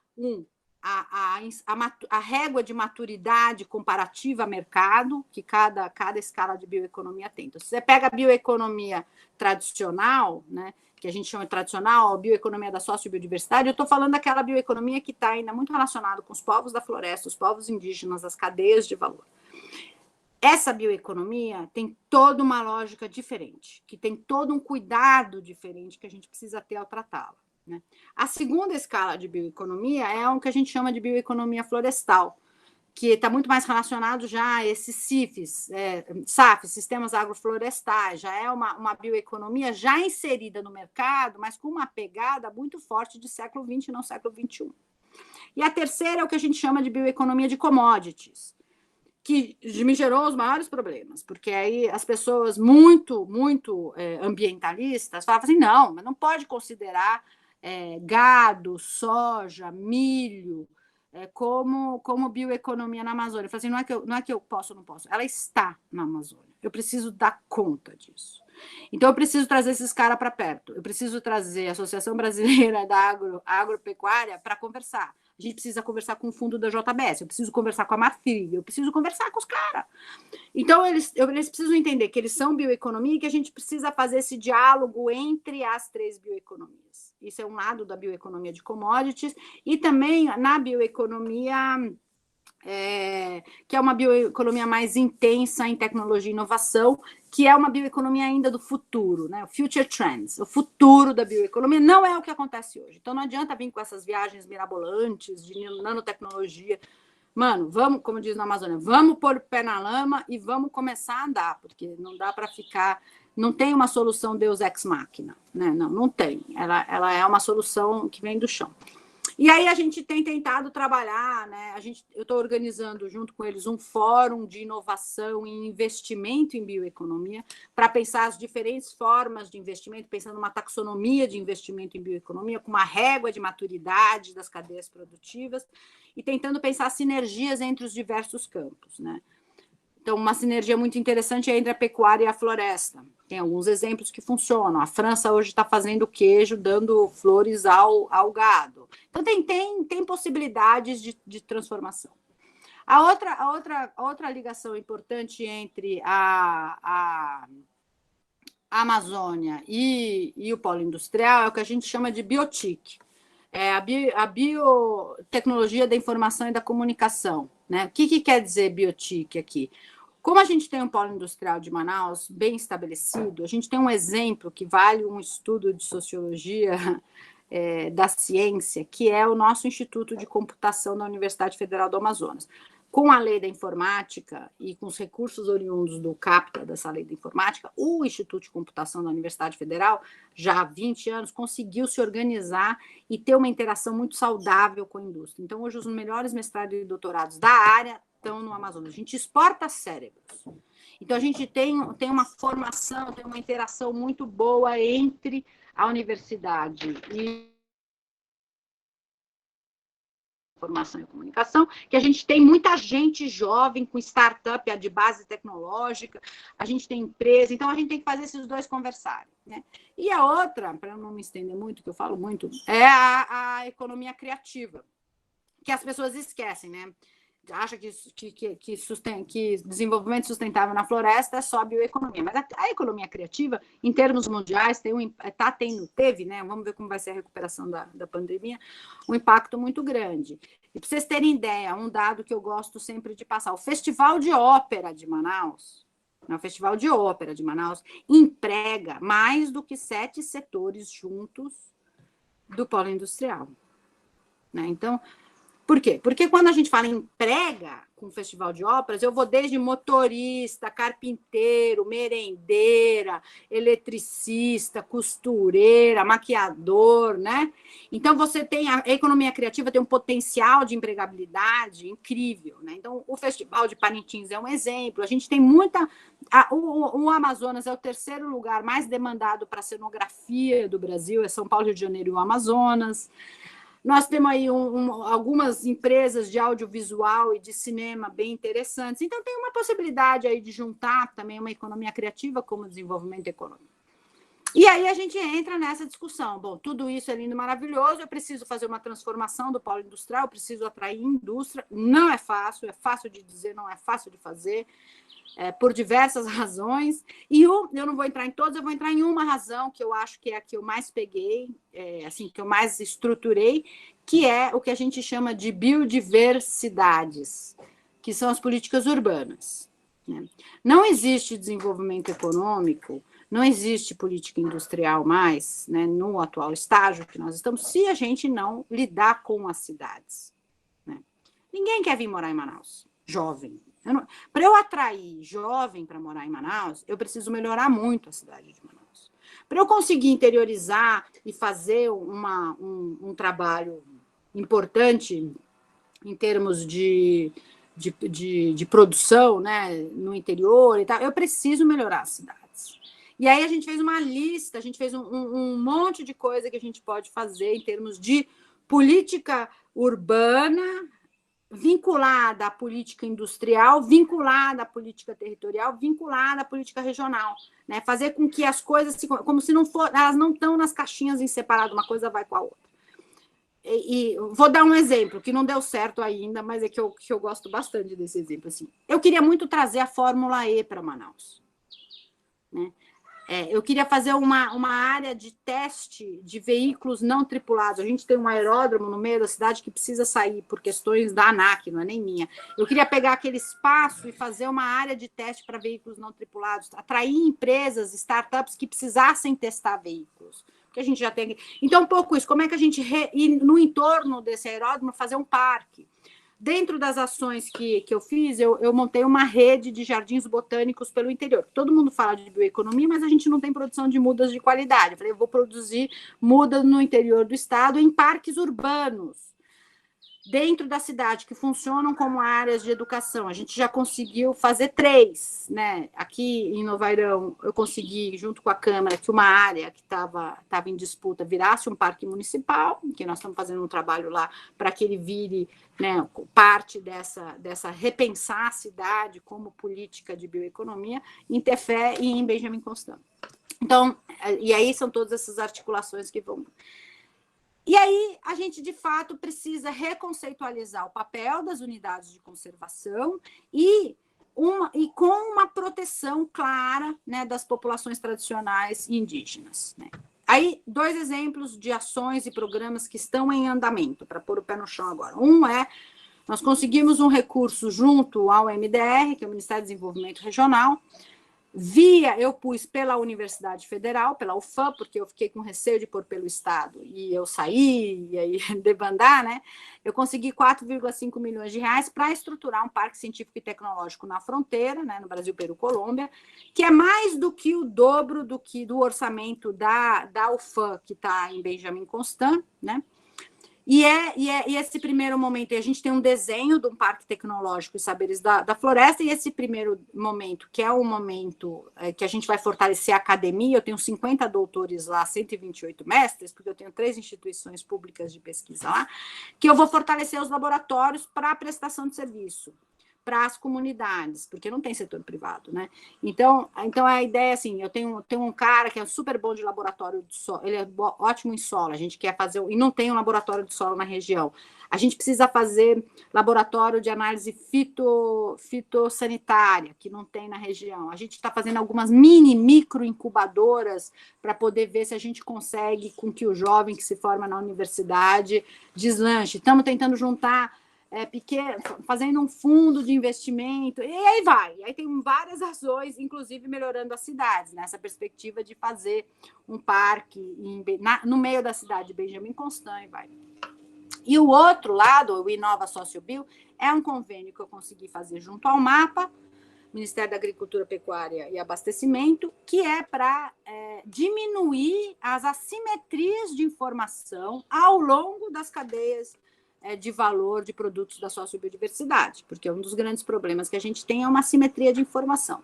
A: a régua de maturidade comparativa a mercado que cada escala de bioeconomia tem. Então, se você pega a bioeconomia tradicional, né, que a gente chama de tradicional, a bioeconomia da sociobiodiversidade, eu estou falando daquela bioeconomia que está ainda muito relacionada com os povos da floresta, os povos indígenas, as cadeias de valor. Essa bioeconomia tem toda uma lógica diferente, que tem todo um cuidado diferente que a gente precisa ter ao tratá-la, né? A segunda escala de bioeconomia é o que a gente chama de bioeconomia florestal, que está muito mais relacionado já a esses SAFs, sistemas agroflorestais, já é uma bioeconomia já inserida no mercado, mas com uma pegada muito forte de século XX e não século XXI. E a terceira é o que a gente chama de bioeconomia de commodities, que me gerou os maiores problemas, porque aí as pessoas muito ambientalistas falavam assim, não, mas não pode considerar gado, soja, milho como bioeconomia na Amazônia. Eu falei assim, não é que eu posso ou não posso, ela está na Amazônia, eu preciso dar conta disso. Então, eu preciso trazer esses caras para perto, eu preciso trazer a Associação Brasileira da Agropecuária para conversar. A gente precisa conversar com o fundo da JBS, eu preciso conversar com a Marfrig, eu preciso conversar com os caras. Então, eles precisam entender que eles são bioeconomia e que a gente precisa fazer esse diálogo entre as três bioeconomias. Isso é um lado da bioeconomia de commodities e também na bioeconomia que é uma bioeconomia mais intensa em tecnologia e inovação, que é uma bioeconomia ainda do futuro, né? O future trends, o futuro da bioeconomia não é o que acontece hoje. Então não adianta vir com essas viagens mirabolantes de nanotecnologia. Mano, vamos, como diz na Amazônia, vamos pôr o pé na lama e vamos começar a andar, porque não dá para ficar. Não tem uma solução Deus ex machina, né? Não tem. Ela é uma solução que vem do chão. E aí a gente tem tentado trabalhar, né? Eu estou organizando junto com eles um fórum de inovação e investimento em bioeconomia para pensar as diferentes formas de investimento, pensando numa taxonomia de investimento em bioeconomia, com uma régua de maturidade das cadeias produtivas e tentando pensar sinergias entre os diversos campos, né? Então, uma sinergia muito interessante é entre a pecuária e a floresta. Tem alguns exemplos que funcionam. A França hoje está fazendo queijo, dando flores ao gado. Então, tem possibilidades de transformação. A outra ligação importante entre a Amazônia e o polo industrial é o que a gente chama de biotic. A biotecnologia da informação e da comunicação, né? O que quer dizer biotic aqui? Como a gente tem um polo industrial de Manaus bem estabelecido, a gente tem um exemplo que vale um estudo de sociologia da ciência, que é o nosso Instituto de Computação da Universidade Federal do Amazonas. Com a lei da informática e com os recursos oriundos do CAPTA, dessa lei da informática, o Instituto de Computação da Universidade Federal, já há 20 anos, conseguiu se organizar e ter uma interação muito saudável com a indústria. Então, hoje, os melhores mestrados e doutorados da área estão no Amazonas. A gente exporta cérebros. Então, a gente tem uma formação, tem uma interação muito boa entre a universidade e informação e comunicação, que a gente tem muita gente jovem com startup de base tecnológica, a gente tem empresa, então a gente tem que fazer esses dois conversarem, né? E a outra, para eu não me estender muito, que eu falo muito, é a economia criativa, que as pessoas esquecem, né? Acha que desenvolvimento sustentável na floresta é só bioeconomia, mas a economia criativa, em termos mundiais, teve, né? Vamos ver como vai ser a recuperação da pandemia, um impacto muito grande. E para vocês terem ideia, um dado que eu gosto sempre de passar, o Festival de Ópera de Manaus, né? O Festival de Ópera de Manaus emprega mais do que 7 setores juntos do polo industrial, né? Então, por quê? Porque quando a gente fala em emprega com o Festival de Óperas, eu vou desde motorista, carpinteiro, merendeira, eletricista, costureira, maquiador, né? Então, você tem a economia criativa, tem um potencial de empregabilidade incrível, né? Então, o Festival de Parintins é um exemplo. A gente tem muita... O Amazonas é o terceiro lugar mais demandado para cenografia do Brasil, é São Paulo, Rio de Janeiro e o Amazonas. Nós temos aí algumas empresas de audiovisual e de cinema bem interessantes. Então, tem uma possibilidade aí de juntar também uma economia criativa como desenvolvimento econômico. E aí a gente entra nessa discussão. Bom, tudo isso é lindo e maravilhoso, eu preciso fazer uma transformação do polo industrial, eu preciso atrair indústria. Não é fácil de dizer, não é fácil de fazer, por diversas razões. E eu não vou entrar em todas, eu vou entrar em uma razão que eu acho que é a que eu mais peguei, assim, que eu mais estruturei, que é o que a gente chama de biodiversidades, que são as políticas urbanas. Não existe desenvolvimento econômico, não existe política industrial mais, né, no atual estágio que nós estamos, se a gente não lidar com as cidades. Né? Ninguém quer vir morar em Manaus, jovem. Para eu atrair jovem para morar em Manaus, eu preciso melhorar muito a cidade de Manaus. Para eu conseguir interiorizar e fazer um trabalho importante em termos de produção, né, no interior e tal, eu preciso melhorar as cidades. E aí a gente fez uma lista, a gente fez um monte de coisa que a gente pode fazer em termos de política urbana, vinculada à política industrial, vinculada à política territorial, vinculada à política regional, né? Fazer com que as coisas, como se não for, elas não estão nas caixinhas em separado, uma coisa vai com a outra. E vou dar um exemplo que não deu certo ainda, mas é que eu gosto bastante desse exemplo. Assim. Eu queria muito trazer a Fórmula E para Manaus. Né? Eu queria fazer uma área de teste de veículos não tripulados. A gente tem um aeródromo no meio da cidade que precisa sair por questões da ANAC, não é nem minha. Eu queria pegar aquele espaço e fazer uma área de teste para veículos não tripulados, atrair empresas, startups que precisassem testar veículos. Que a gente já tem. Então, um pouco isso. Como é que a gente, no entorno desse aeródromo, fazer um parque? Dentro das ações que eu fiz, eu montei uma rede de jardins botânicos pelo interior. Todo mundo fala de bioeconomia, mas a gente não tem produção de mudas de qualidade. Eu falei, eu vou produzir mudas no interior do estado em parques urbanos, dentro da cidade, que funcionam como áreas de educação. A gente já conseguiu fazer 3, né? Aqui em Novairão, eu consegui, junto com a Câmara, que uma área que estava em disputa virasse um parque municipal, que nós estamos fazendo um trabalho lá para que ele vire, né, parte dessa repensar a cidade como política de bioeconomia, em Tefé e em Benjamin Constant. Então, e aí são todas essas articulações que vão... E aí, a gente, de fato, precisa reconceitualizar o papel das unidades de conservação e com uma proteção clara, né, das populações tradicionais e indígenas. Né? Aí, 2 exemplos de ações e programas que estão em andamento, para pôr o pé no chão agora. Um é, nós conseguimos um recurso junto ao MDR, que é o Ministério do Desenvolvimento Regional, eu pus pela Universidade Federal, pela UFAM, porque eu fiquei com receio de pôr pelo Estado, e eu saí, e aí debandar, né? Eu consegui 4,5 milhões de reais para estruturar um parque científico e tecnológico na fronteira, né, no Brasil, Peru, Colômbia, que é mais do que o dobro do orçamento da UFAM, que está em Benjamin Constant, né? E esse primeiro momento, a gente tem um desenho de um parque tecnológico e saberes da floresta, e esse primeiro momento, que é um momento que a gente vai fortalecer a academia, eu tenho 50 doutores lá, 128 mestres, porque eu tenho 3 instituições públicas de pesquisa lá, que eu vou fortalecer os laboratórios para a prestação de serviço, para as comunidades, porque não tem setor privado, né? Então a ideia é assim, eu tenho um cara que é super bom de laboratório de solo, ele é ótimo em solo, a gente quer fazer, e não tem um laboratório de solo na região. A gente precisa fazer laboratório de análise fitossanitária, que não tem na região. A gente está fazendo algumas micro incubadoras para poder ver se a gente consegue com que o jovem que se forma na universidade deslanche. Estamos tentando juntar pequeno, fazendo um fundo de investimento, e aí vai. E aí tem várias ações, inclusive melhorando as cidades, nessa perspectiva de fazer um parque no meio da cidade de Benjamin Constant, e vai. E o outro lado, o Inova Sociobio, é um convênio que eu consegui fazer junto ao MAPA, Ministério da Agricultura, Pecuária e Abastecimento, que é para diminuir as assimetrias de informação ao longo das cadeias de valor de produtos da sociobiodiversidade, porque um dos grandes problemas que a gente tem é uma assimetria de informação.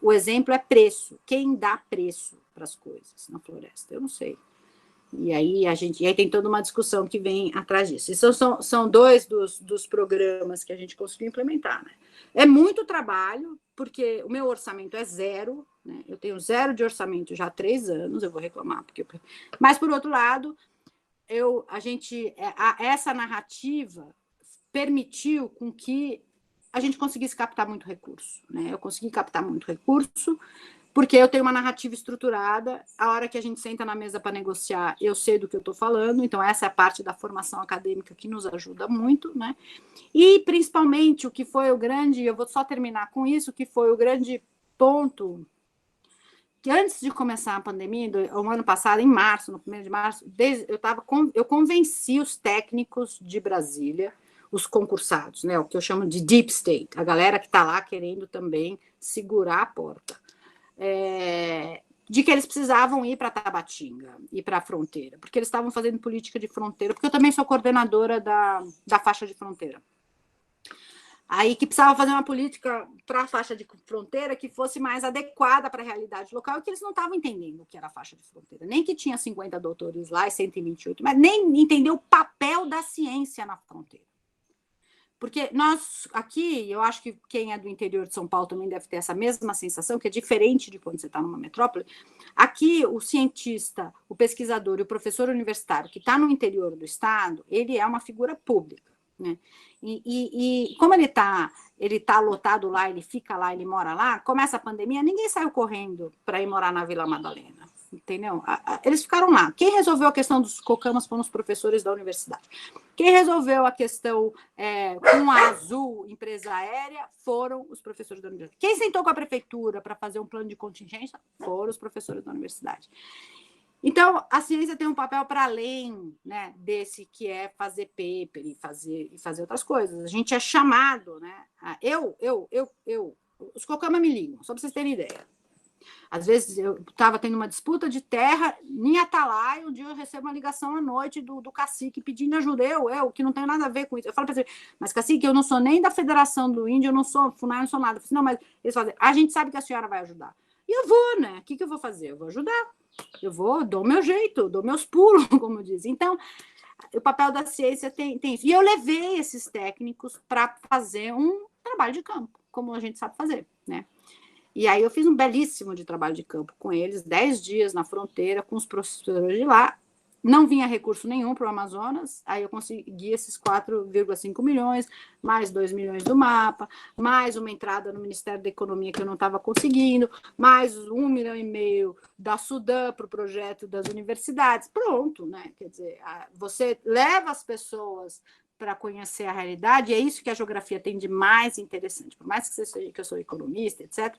A: O exemplo é preço. Quem dá preço para as coisas na floresta? Eu não sei. E aí tem toda uma discussão que vem atrás disso. Isso são 2 dos programas que a gente conseguiu implementar. Né? É muito trabalho, porque o meu orçamento é 0, né? Eu tenho 0 de orçamento já há 3 anos, eu vou reclamar. Mas, por outro lado, essa narrativa permitiu com que a gente conseguisse captar muito recurso, né? Eu consegui captar muito recurso, porque eu tenho uma narrativa estruturada, a hora que a gente senta na mesa para negociar, eu sei do que eu estou falando, então essa é a parte da formação acadêmica que nos ajuda muito, né? E, principalmente, o que foi o grande, eu vou só terminar com isso, que foi o grande ponto, que antes de começar a pandemia, o ano passado, em março, no 1º de março, eu convenci os técnicos de Brasília, os concursados, né, o que eu chamo de deep state, a galera que está lá querendo também segurar a porta, de que eles precisavam ir para Tabatinga, ir para a fronteira, porque eles estavam fazendo política de fronteira, porque eu também sou coordenadora da faixa de fronteira. Aí que precisava fazer uma política para a faixa de fronteira que fosse mais adequada para a realidade local, e que eles não estavam entendendo o que era a faixa de fronteira, nem que tinha 50 doutores lá e 128, mas nem entendeu o papel da ciência na fronteira. Porque nós, aqui, eu acho que quem é do interior de São Paulo também deve ter essa mesma sensação, que é diferente de quando você está numa metrópole. Aqui, o cientista, o pesquisador e o professor universitário que está no interior do estado, ele é uma figura pública, né? E como ele tá lotado lá, ele fica lá, ele mora lá, começa a pandemia, ninguém saiu correndo para ir morar na Vila Madalena, entendeu? Eles ficaram lá. Quem resolveu a questão dos cocamas foram os professores da universidade. Quem resolveu a questão com a Azul, empresa aérea, foram os professores da universidade. Quem sentou com a prefeitura para fazer um plano de contingência foram os professores da universidade. Então, a ciência tem um papel para além, né, desse que é fazer paper e fazer outras coisas. A gente é chamado, né? Os Cocama me ligam, só para vocês terem ideia. Às vezes eu estava tendo uma disputa de terra em Atalaia, um dia eu recebo uma ligação à noite do cacique pedindo ajuda, eu que não tenho nada a ver com isso. Eu falo para ele, mas cacique, eu não sou nem da Federação do Índio, eu não sou FUNAI, eu não sou nada. Eu falo, não, mas eles falam, a gente sabe que a senhora vai ajudar. E eu vou, né? O que eu vou fazer? Eu vou ajudar. Eu dou meu jeito, dou meus pulos, como diz. Então, o papel da ciência tem isso. E eu levei esses técnicos para fazer um trabalho de campo, como a gente sabe fazer, né? E aí eu fiz um belíssimo de trabalho de campo com eles, 10 dias na fronteira, com os professores de lá. Não vinha recurso nenhum para o Amazonas, aí eu consegui esses 4,5 milhões, mais 2 milhões do mapa, mais uma entrada no Ministério da Economia que eu não estava conseguindo, mais 1,5 milhão da Sudam para o projeto das universidades. Pronto, né? Quer dizer, você leva as pessoas para conhecer a realidade, e é isso que a geografia tem de mais interessante. Por mais que você seja, que eu sou economista, etc.,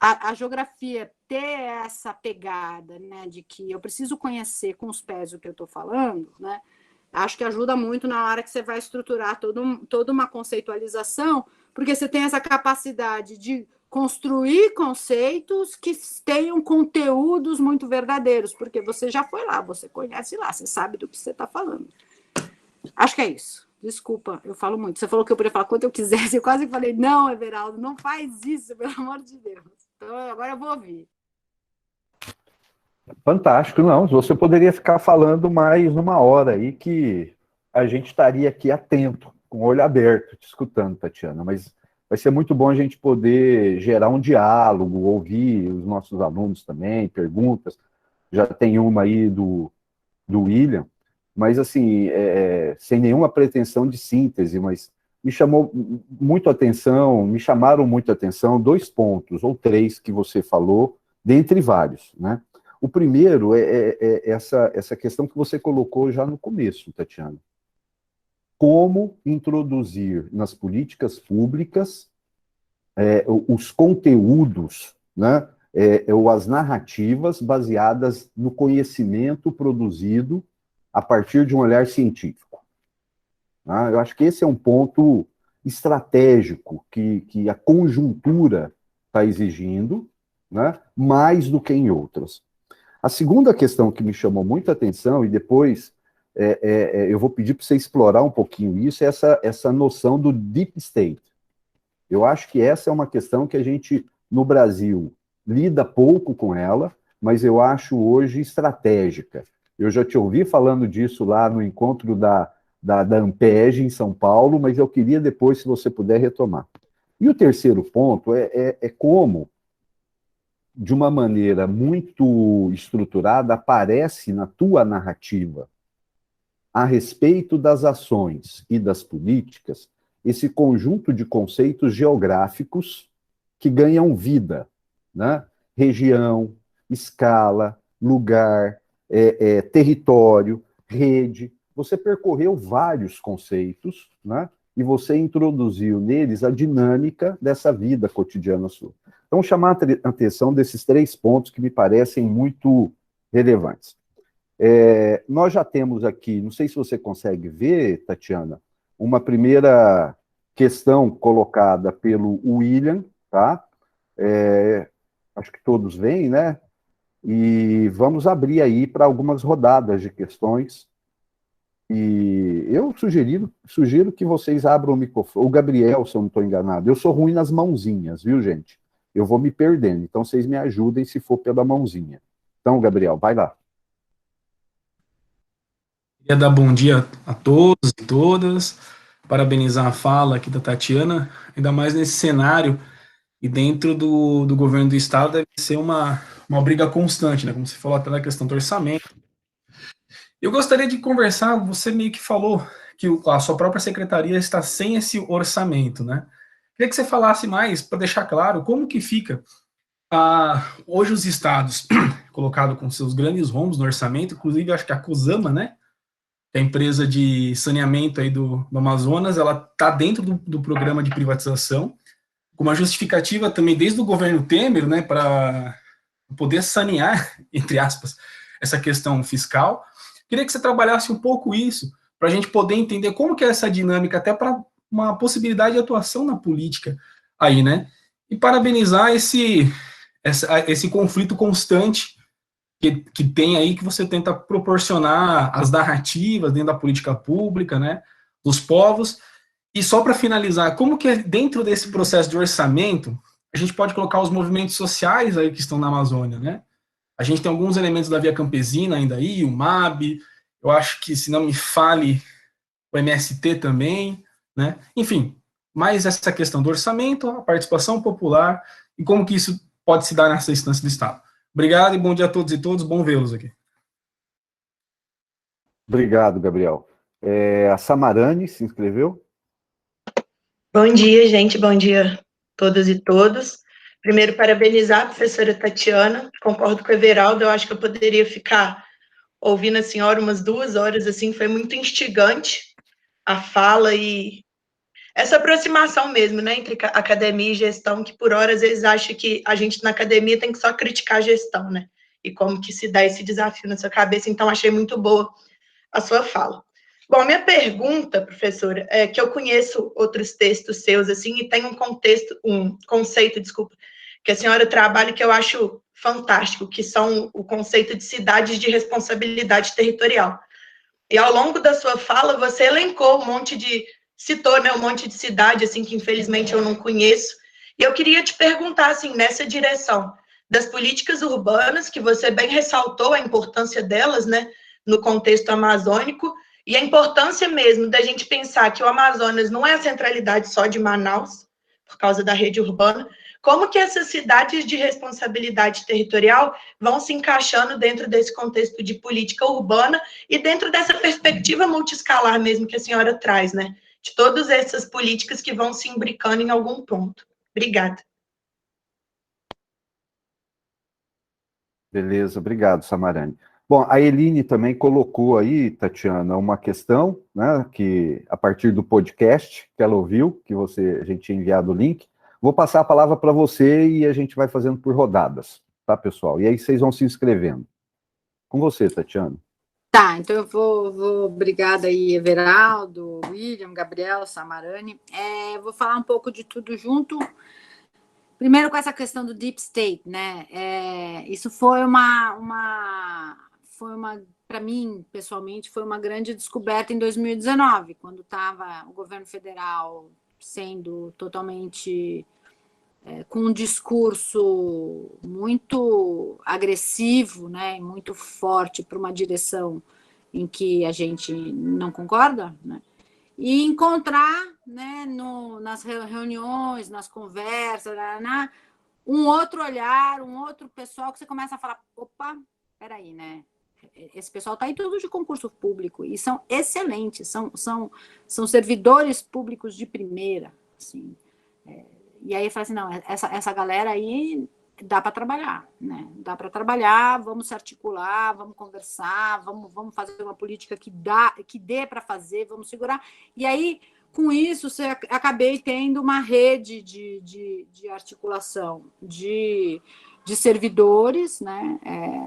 A: a geografia ter essa pegada, né, de que eu preciso conhecer com os pés o que eu estou falando, né, acho que ajuda muito na hora que você vai estruturar toda uma conceitualização, porque você tem essa capacidade de construir conceitos que tenham conteúdos muito verdadeiros, porque você já foi lá, você conhece lá, você sabe do que você está falando. Acho que é isso. Desculpa, eu falo muito. Você falou que eu podia falar quanto eu quisesse. Eu quase falei, não, Everaldo, não faz isso, pelo amor de Deus. Então, agora eu vou ouvir.
B: Fantástico, não. Você poderia ficar falando mais 1 hora aí que a gente estaria aqui atento, com o olho aberto, te escutando, Tatiana. Mas vai ser muito bom a gente poder gerar um diálogo, ouvir os nossos alunos também, perguntas. Já tem uma aí do William, mas assim, sem nenhuma pretensão de síntese, mas me chamaram muito a atenção 2 pontos, ou 3, que você falou, dentre vários, né? O primeiro é essa questão que você colocou já no começo, Tatiana. Como introduzir nas políticas públicas os conteúdos, né, ou as narrativas baseadas no conhecimento produzido a partir de um olhar científico. Eu acho que esse é um ponto estratégico que a conjuntura está exigindo, né, mais do que em outras. A segunda questão que me chamou muita atenção, e depois eu vou pedir para você explorar um pouquinho isso, é essa noção do deep state. Eu acho que essa é uma questão que a gente, no Brasil, lida pouco com ela, mas eu acho hoje estratégica. Eu já te ouvi falando disso lá no encontro da Ampeg, em São Paulo, mas eu queria depois, se você puder, retomar. E o terceiro ponto é como de uma maneira muito estruturada, aparece na tua narrativa a respeito das ações e das políticas, esse conjunto de conceitos geográficos que ganham vida, né? Região, escala, lugar, território, rede. Você percorreu vários conceitos, né? E você introduziu neles a dinâmica dessa vida cotidiana sua. Então, chamar a atenção desses 3 pontos que me parecem muito relevantes. Nós já temos aqui, não sei se você consegue ver, Tatiana, uma primeira questão colocada pelo William, tá? Acho que todos veem, né? E vamos abrir aí para algumas rodadas de questões. E eu sugiro que vocês abram o microfone. O Gabriel, se eu não estou enganado, eu sou ruim nas mãozinhas, viu, gente? Eu vou me perdendo, então vocês me ajudem se for pela mãozinha. Então, Gabriel, vai lá.
C: Queria dar bom dia a todos e todas, parabenizar a fala aqui da Tatiana, ainda mais nesse cenário e dentro do governo do Estado deve ser uma briga constante, né? Como você falou até na questão do orçamento. Eu gostaria de conversar, você meio que falou que a sua própria secretaria está sem esse orçamento, né? Queria que você falasse mais, para deixar claro, como que fica hoje os estados colocados com seus grandes rombos no orçamento, inclusive acho que a COSAMA, né? A empresa de saneamento aí do Amazonas, ela está dentro do programa de privatização, com uma justificativa também desde o governo Temer, né, para poder sanear, entre aspas, essa questão fiscal. Queria que você trabalhasse um pouco isso, para a gente poder entender como que é essa dinâmica, até para uma possibilidade de atuação na política aí, né? E parabenizar esse conflito constante que tem aí, que você tenta proporcionar as narrativas dentro da política pública, né, dos povos. E só para finalizar, como que dentro desse processo de orçamento, a gente pode colocar os movimentos sociais aí que estão na Amazônia, né? A gente tem alguns elementos da Via Campesina ainda aí, o MAB, eu acho que, se não me fale, o MST também, né? Enfim, mais essa questão do orçamento, a participação popular e como que isso pode se dar nessa instância do Estado. Obrigado e bom dia a todos e todas, bom vê-los aqui.
B: Obrigado, Gabriel. A Samarane se inscreveu?
D: Bom dia, gente, bom dia a todas e todos. Primeiro, parabenizar a professora Tatiana, concordo com o Everaldo, eu acho que eu poderia ficar ouvindo a senhora umas 2 horas, assim, foi muito instigante a fala e essa aproximação mesmo, né, entre academia e gestão, que por hora, às vezes, acha que a gente na academia tem que só criticar a gestão, né, e como que se dá esse desafio na sua cabeça, então achei muito boa a sua fala. Bom, minha pergunta, professora, é que eu conheço outros textos seus, assim, e tem um conceito, desculpa, que a senhora trabalha que eu acho fantástico, que são o conceito de cidades de responsabilidade territorial. E ao longo da sua fala, você elencou citou, né, um monte de cidade, assim, que infelizmente eu não conheço, e eu queria te perguntar, assim, nessa direção das políticas urbanas, que você bem ressaltou a importância delas, né, no contexto amazônico, e a importância mesmo da gente pensar que o Amazonas não é a centralidade só de Manaus, por causa da rede urbana, como que essas cidades de responsabilidade territorial vão se encaixando dentro desse contexto de política urbana e dentro dessa perspectiva multiescalar mesmo que a senhora traz, né? De todas essas políticas que vão se imbricando em algum ponto. Obrigada.
B: Beleza, obrigado, Samarane. Bom, a Eline também colocou aí, Tatiana, uma questão, né, que a partir do podcast que ela ouviu, que a gente tinha enviado o link. Vou passar a palavra para você e a gente vai fazendo por rodadas, tá, pessoal? E aí vocês vão se inscrevendo. Com você, Tatiana.
A: Tá, então eu vou obrigada aí, Everaldo, William, Gabriel, Samarane. Vou falar um pouco de tudo junto. Primeiro com essa questão do Deep State, né? Isso foi para mim, pessoalmente, foi uma grande descoberta em 2019, quando estava o governo federal sendo totalmente com um discurso muito agressivo, né, muito forte para uma direção em que a gente não concorda, né, e encontrar, né, nas reuniões, nas conversas, um outro olhar, um outro pessoal que você começa a falar, opa, peraí, né? Esse pessoal está aí tudo de concurso público e são excelentes, são servidores públicos de primeira, assim. E aí eu falei assim, não, essa galera aí dá para trabalhar, né? Dá para trabalhar, vamos se articular, vamos conversar, vamos fazer uma política que dê para fazer, vamos segurar. E aí, com isso, acabei tendo uma rede de articulação de servidores, né,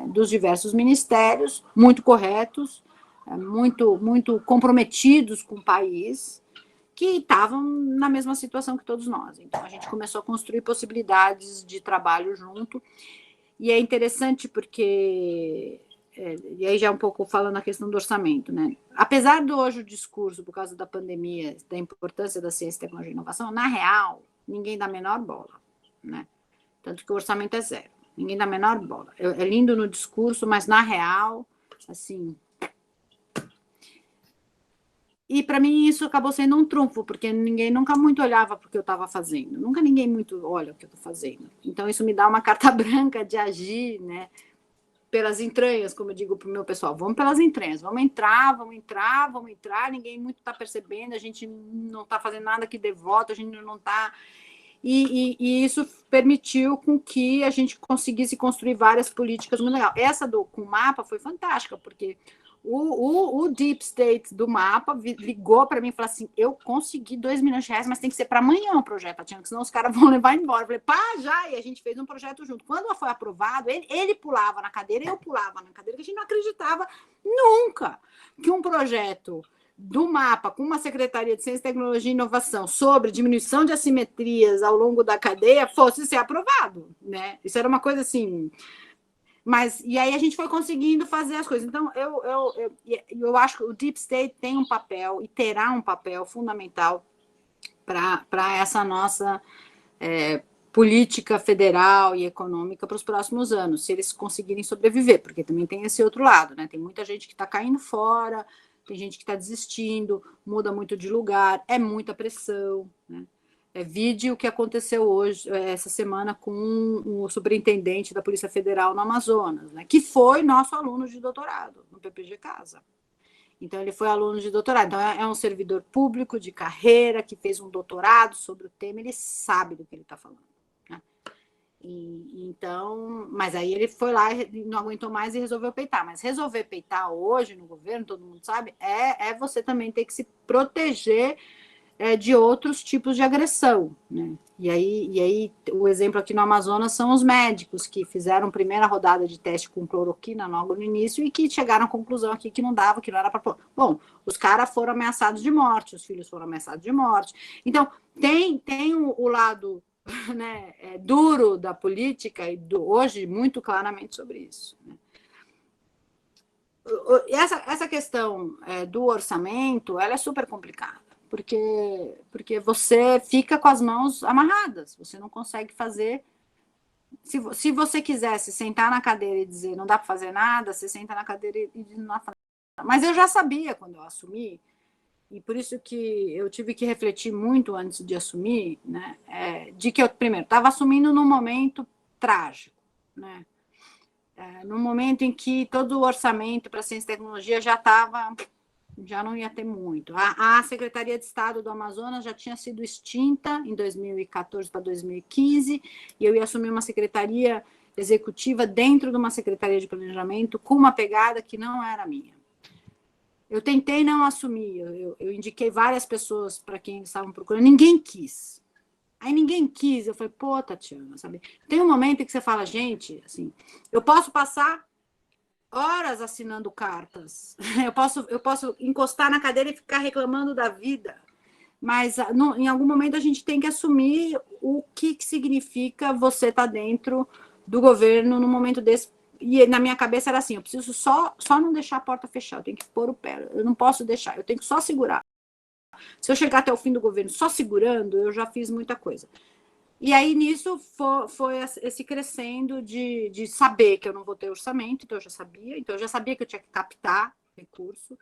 A: dos diversos ministérios, muito corretos, muito comprometidos com o país, que estavam na mesma situação que todos nós. Então, a gente começou a construir possibilidades de trabalho junto, e é interessante porque, e aí já um pouco falando a questão do orçamento, né? Apesar do hoje o discurso, por causa da pandemia, da importância da ciência, tecnologia e inovação, na real, ninguém dá a menor bola, né? Tanto que o orçamento é zero. Ninguém dá a menor bola. É lindo no discurso, mas na real, assim... E para mim isso acabou sendo um trunfo, porque ninguém nunca muito olhava para o que eu estava fazendo. Nunca ninguém muito olha o que eu estou fazendo. Então isso me dá uma carta branca de agir, né, pelas entranhas, como eu digo para o meu pessoal. Vamos pelas entranhas, vamos entrar, ninguém muito está percebendo, a gente não está fazendo nada que dê voto, a gente não está... E isso permitiu com que a gente conseguisse construir várias políticas muito legais. Essa com o mapa foi fantástica, porque o Deep State do mapa ligou para mim e falou assim, eu consegui 2 milhões de reais, mas tem que ser para amanhã o projeto, Tatiana, senão os caras vão levar embora. Eu falei, pá, já, e a gente fez um projeto junto. Quando foi aprovado, ele pulava na cadeira, eu pulava na cadeira, que a gente não acreditava nunca que um projeto do mapa com uma Secretaria de Ciência, Tecnologia e Inovação sobre diminuição de assimetrias ao longo da cadeia fosse ser aprovado, né? Isso era uma coisa assim... Mas, e aí a gente foi conseguindo fazer as coisas. Então, eu acho que o Deep State tem um papel e terá um papel fundamental para essa nossa política federal e econômica para os próximos anos, se eles conseguirem sobreviver, porque também tem esse outro lado, né? Tem muita gente que está caindo fora, tem gente que está desistindo, muda muito de lugar, é muita pressão, né? Vide o que aconteceu hoje, essa semana, com o superintendente da Polícia Federal no Amazonas, né, que foi nosso aluno de doutorado no PPG Casa. Então, ele foi aluno de doutorado. Então, é um servidor público de carreira que fez um doutorado sobre o tema, ele sabe do que ele está falando, né? Então, mas aí ele foi lá, não aguentou mais e resolveu peitar. Mas resolver peitar hoje no governo, todo mundo sabe, é você também ter que se proteger de outros tipos de agressão, né? E aí o exemplo aqui no Amazonas são os médicos que fizeram primeira rodada de teste com cloroquina logo no início e que chegaram à conclusão aqui que não dava, que não era para... Bom, os caras foram ameaçados de morte, os filhos foram ameaçados de morte. Então, tem o lado, né, duro da política e hoje muito claramente sobre isso, né? Essa questão do orçamento, ela é super complicada. Porque você fica com as mãos amarradas, você não consegue fazer. Se você quisesse sentar na cadeira e dizer não dá para fazer nada, você senta na cadeira e diz não dá para fazer nada. Mas eu já sabia quando eu assumi, e por isso que eu tive que refletir muito antes de assumir, né, de que eu, primeiro, estava assumindo num momento trágico, né, num momento em que todo o orçamento para ciência e tecnologia já não ia ter muito. A Secretaria de Estado do Amazonas já tinha sido extinta em 2014 para 2015, e eu ia assumir uma secretaria executiva dentro de uma secretaria de planejamento com uma pegada que não era minha. Eu tentei não assumir, eu indiquei várias pessoas para quem eles estavam procurando, ninguém quis. Aí ninguém quis, eu falei, pô, Tatiana, sabe? Tem um momento em que você fala, gente, assim, eu posso passar horas assinando cartas, eu posso encostar na cadeira e ficar reclamando da vida, mas em algum momento a gente tem que assumir o que significa você estar dentro do governo num momento desse, e na minha cabeça era assim, eu preciso só não deixar a porta fechar, eu tenho que pôr o pé, eu não posso deixar, eu tenho que só segurar. Se eu chegar até o fim do governo só segurando, eu já fiz muita coisa. E aí, nisso, foi esse crescendo de saber que eu não vou ter orçamento, então eu já sabia que eu tinha que captar recurso.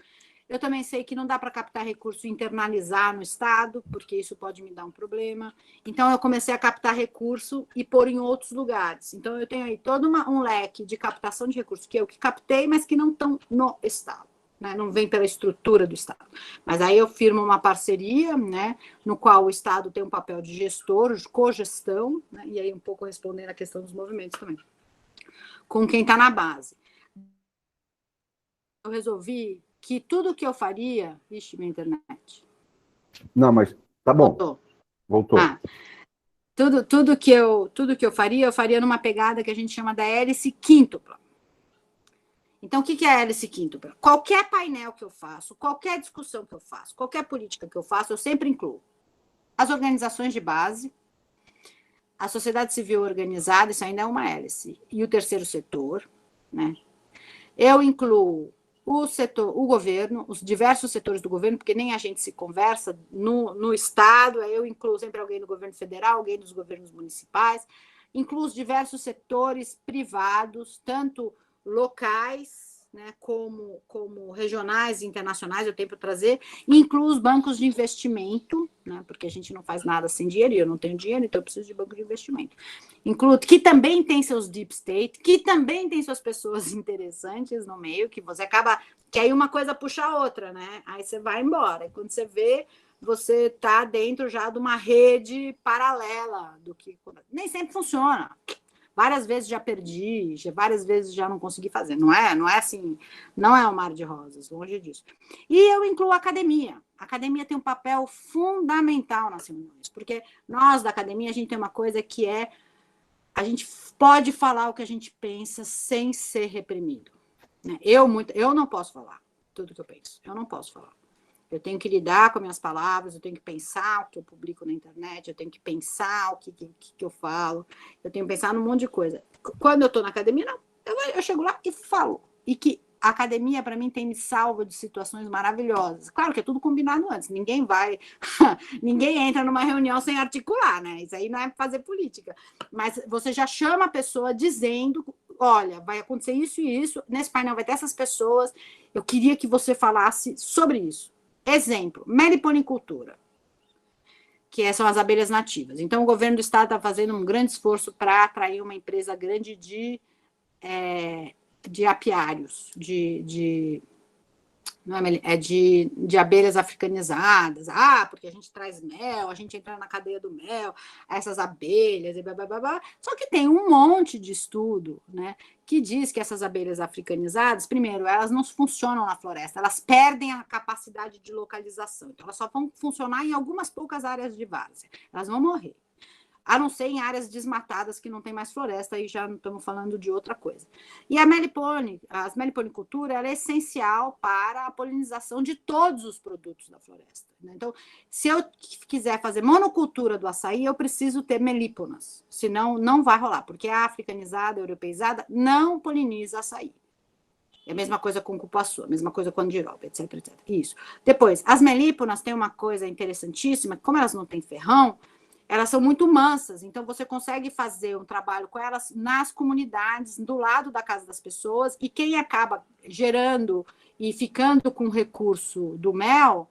A: Eu também sei que não dá para captar recurso e internalizar no Estado, porque isso pode me dar um problema. Então, eu comecei a captar recurso e pôr em outros lugares. Então, eu tenho aí todo um leque de captação de recursos que eu que captei, mas que não estão no Estado, né? Não vem pela estrutura do Estado. Mas aí eu firmo uma parceria, né, no qual o Estado tem um papel de gestor, de cogestão, né, e aí um pouco respondendo a questão dos movimentos também, com quem está na base. Eu resolvi que tudo que eu faria... Ixi, minha internet.
B: Não, mas tá bom. Voltou.
A: Tudo que eu faria numa pegada que a gente chama da hélice quíntupla. Então, o que é a hélice quíntupla? Qualquer painel que eu faço, qualquer discussão que eu faço, qualquer política que eu faço, eu sempre incluo as organizações de base, a sociedade civil organizada, isso ainda é uma hélice, e o terceiro setor, né? Eu incluo o governo, os diversos setores do governo, porque nem a gente se conversa no Estado, eu incluo sempre alguém do governo federal, alguém dos governos municipais, incluo os diversos setores privados, tanto locais, né, como regionais e internacionais, eu tenho para trazer, e incluo os bancos de investimento, né, porque a gente não faz nada sem dinheiro, e eu não tenho dinheiro, então eu preciso de banco de investimento. Incluo que também tem seus deep state, que também tem suas pessoas interessantes no meio, que você acaba, que aí uma coisa puxa a outra, né? Aí você vai embora, e quando você vê, você está dentro já de uma rede paralela do que nem sempre funciona. Várias vezes já perdi, várias vezes já não consegui fazer. Não é assim, não é um mar de rosas, longe disso. E eu incluo a academia. A academia tem um papel fundamental nas reuniões, porque nós da academia, a gente tem uma coisa que é, a gente pode falar o que a gente pensa sem ser reprimido, né? Eu não posso falar tudo que eu penso, eu não posso falar. Eu tenho que lidar com as minhas palavras, eu tenho que pensar o que eu publico na internet, eu tenho que pensar o que eu falo, eu tenho que pensar num monte de coisa. Quando eu estou na academia, não, eu chego lá e falo. E que a academia, para mim, tem me salvo de situações maravilhosas. Claro que é tudo combinado antes, ninguém entra numa reunião sem articular, né? Isso aí não é fazer política. Mas você já chama a pessoa dizendo, olha, vai acontecer isso e isso, nesse painel vai ter essas pessoas, eu queria que você falasse sobre isso. Exemplo, meliponicultura, que são as abelhas nativas. Então, o governo do estado está fazendo um grande esforço para atrair uma empresa grande de apiários, de abelhas africanizadas. Porque a gente traz mel, a gente entra na cadeia do mel, essas abelhas, e blá, blá, blá, blá. Só que tem um monte de estudo, né, que diz que essas abelhas africanizadas, primeiro, elas não funcionam na floresta, elas perdem a capacidade de localização. Então, elas só vão funcionar em algumas poucas áreas de várzea. Elas vão morrer. A não ser em áreas desmatadas que não tem mais floresta, aí já não estamos falando de outra coisa. E a meliponicultura ela é essencial para a polinização de todos os produtos da floresta, né? Então, se eu quiser fazer monocultura do açaí, eu preciso ter melíponas, senão não vai rolar, porque a africanizada, a europeizada, não poliniza açaí. É a mesma coisa com cupuaçu, a mesma coisa com andiroba, etc, etc. Isso. Depois, as melíponas têm uma coisa interessantíssima, como elas não têm ferrão, elas são muito mansas, então você consegue fazer um trabalho com elas nas comunidades, do lado da casa das pessoas, e quem acaba gerando e ficando com o recurso do mel